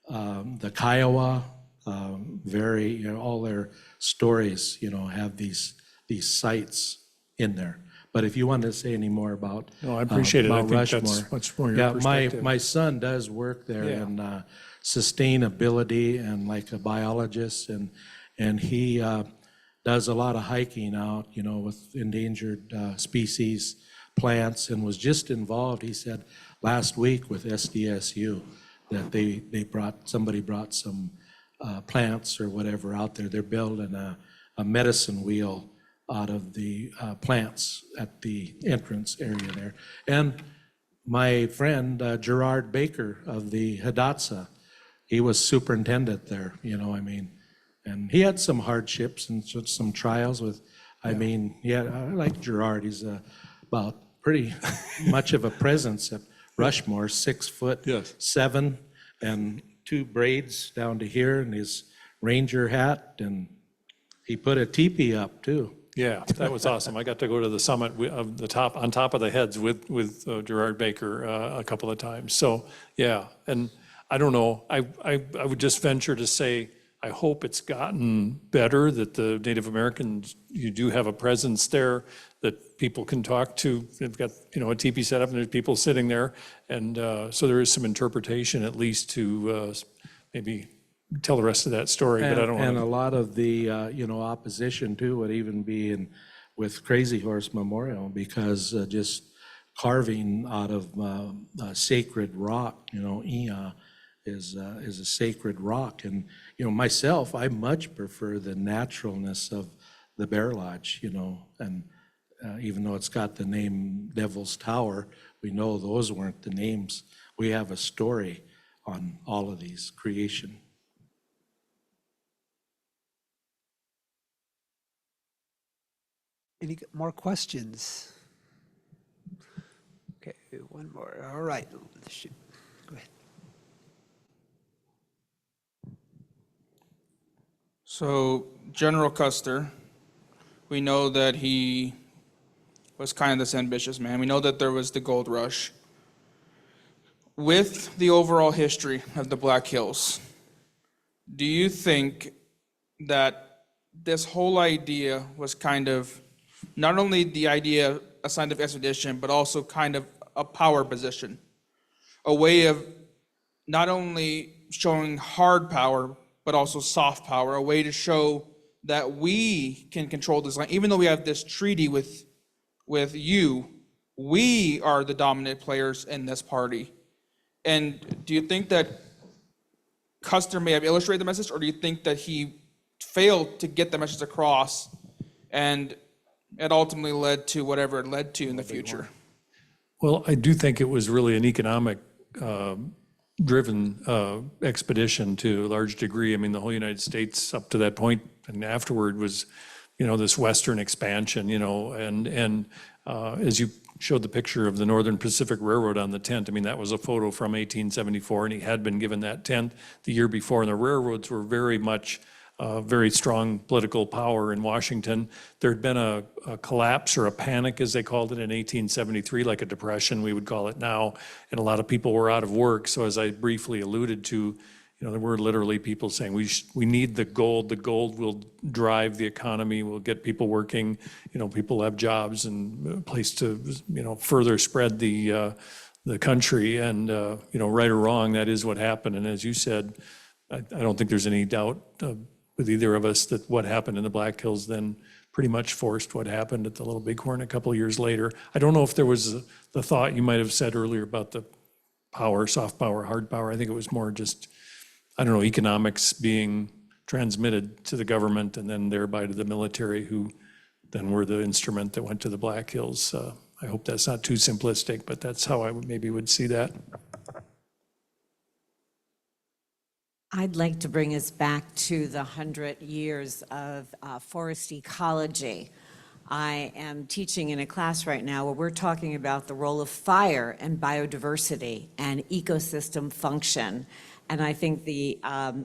[SPEAKER 5] The Kiowa, all their stories, have these sites in there. But if you want to say any more about
[SPEAKER 4] No, I appreciate it. I
[SPEAKER 5] Mount
[SPEAKER 4] think that's
[SPEAKER 5] Rushmore.
[SPEAKER 4] much more your
[SPEAKER 5] Yeah,
[SPEAKER 4] perspective.
[SPEAKER 5] my son does work there
[SPEAKER 4] Yeah.
[SPEAKER 5] in sustainability and like a biologist, and he does a lot of hiking out, with endangered species, plants, and was just involved, he said, last week with SDSU, that somebody brought some plants or whatever out there. They're building a medicine wheel out of the plants at the entrance area there. And my friend Gerard Baker of the Hidatsa, he was superintendent there, and he had some hardships and some trials with, I like Gerard. He's about pretty much of a presence at Rushmore, 6'7", and 2 braids down to here, and his ranger hat, and he put a teepee up too.
[SPEAKER 4] Yeah, that was awesome. I got to go to the summit of on top of the heads with Gerard Baker a couple of times. So, yeah, and I don't know, I would just venture to say, I hope it's gotten better, that the Native Americans, you do have a presence there that people can talk to. They've got, a teepee set up and there's people sitting there. And so there is some interpretation at least to maybe tell the rest of that story, but I don't
[SPEAKER 5] And a
[SPEAKER 4] want
[SPEAKER 5] lot of the, opposition too would even be with Crazy Horse Memorial, because just carving out of sacred rock, Ia is a sacred rock. And, myself, I much prefer the naturalness of the Bear Lodge, and even though it's got the name Devil's Tower, we know those weren't the names. We have a story on all of these creation.
[SPEAKER 6] Any more questions? Okay, one more. All right. Shoot. Go ahead.
[SPEAKER 7] So General Custer, we know that he was kind of this ambitious man. We know that there was the gold rush. with the overall history of the Black Hills, do you think that this whole idea was kind of not only the idea of scientific expedition, but also kind of a power position, a way of not only showing hard power, but also soft power, a way to show that we can control this land, even though we have this treaty with you, we are the dominant players in this party. And do you think that Custer may have illustrated the message, or do you think that he failed to get the message across and it ultimately led to whatever it led to in the future?
[SPEAKER 4] Well, I do think it was really an economic driven expedition to a large degree. I mean, the whole United States up to that point and afterward was, this Western expansion, and as you showed the picture of the Northern Pacific Railroad on the tent, I mean, that was a photo from 1874, and he had been given that tent the year before, and the railroads were very much very strong political power in Washington. There had been a collapse or a panic, as they called it, in 1873, like a depression, we would call it now, and a lot of people were out of work. So as I briefly alluded to, there were literally people saying, we need the gold. The gold will drive the economy, will get people working, people have jobs and a place to, further spread the country. And, right or wrong, that is what happened. And as you said, I don't think there's any doubt with either of us that what happened in the Black Hills then pretty much forced what happened at the Little Bighorn a couple of years later. I don't know if there was the thought you might have said earlier about the power, soft power, hard power. I think it was more just, economics being transmitted to the government and then thereby to the military, who then were the instrument that went to the Black Hills. I hope that's not too simplistic, but that's how I maybe would see that.
[SPEAKER 8] I'd like to bring us back to the 100 years of forest ecology. I am teaching in a class right now where we're talking about the role of fire and biodiversity and ecosystem function. And I think the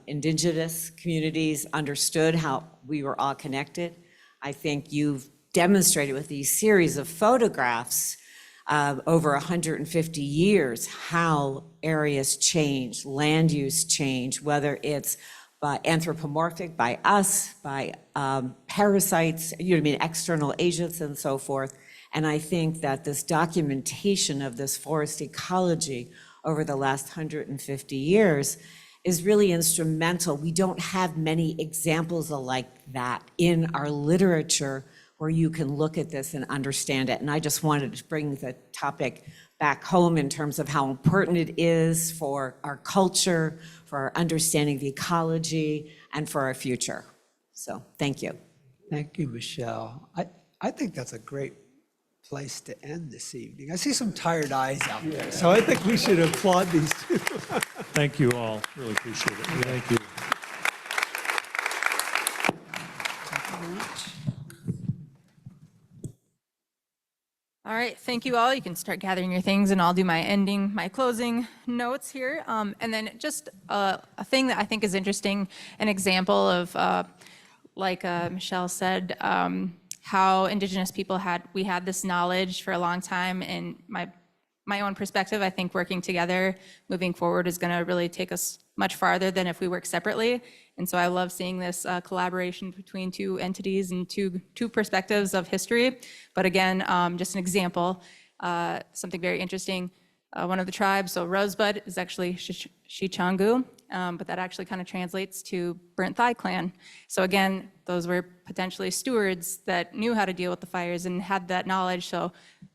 [SPEAKER 8] indigenous communities understood how we were all connected. I think you've demonstrated with these series of photographs over 150 years how areas change, land use change, whether it's by anthropomorphic, by us, by parasites, external agents and so forth. And I think that this documentation of this forest ecology over the last 150 years is really instrumental. We don't have many examples like that in our literature where you can look at this and understand it. And I just wanted to bring the topic back home in terms of how important it is for our culture, for our understanding of the ecology, and for our future. So thank you.
[SPEAKER 6] Thank you, Michelle. I think that's a great place to end this evening. I see some tired eyes out there, so I think we should applaud these two.
[SPEAKER 4] Thank you all. Really appreciate it.
[SPEAKER 5] Thank you.
[SPEAKER 1] All right, thank you all. You can start gathering your things and I'll do my closing notes here. And then just a thing that I think is interesting, an example of, like Michelle said, how Indigenous people we had this knowledge for a long time. And my own perspective, I think working together moving forward is going to really take us much farther than if we work separately. And so I love seeing this collaboration between two entities and two perspectives of history. But again, just an example, something very interesting. One of the tribes, so Rosebud, is actually Shichangu, but that actually kind of translates to burnt thigh clan. So again, those were potentially stewards that knew how to deal with the fires and had that knowledge. So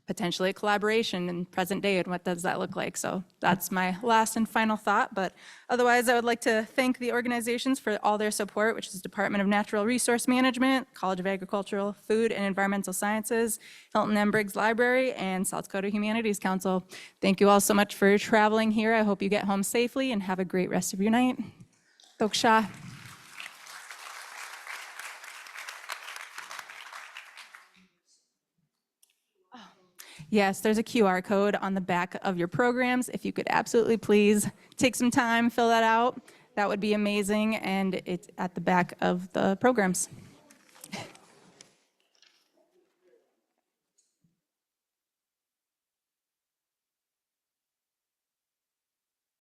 [SPEAKER 1] potentially a collaboration in present day, and what does that look like? So that's my last and final thought. But otherwise, I would like to thank the organizations for all their support, which is Department of Natural Resource Management, College of Agricultural, Food, and Environmental Sciences, Hilton M. Briggs Library, and South Dakota Humanities Council. Thank you all so much for traveling here. I hope you get home safely and have a great rest of your night. Doksha. Yes, there's a QR code on the back of your programs. If you could absolutely please take some time, fill that out, that would be amazing. And it's at the back of the programs.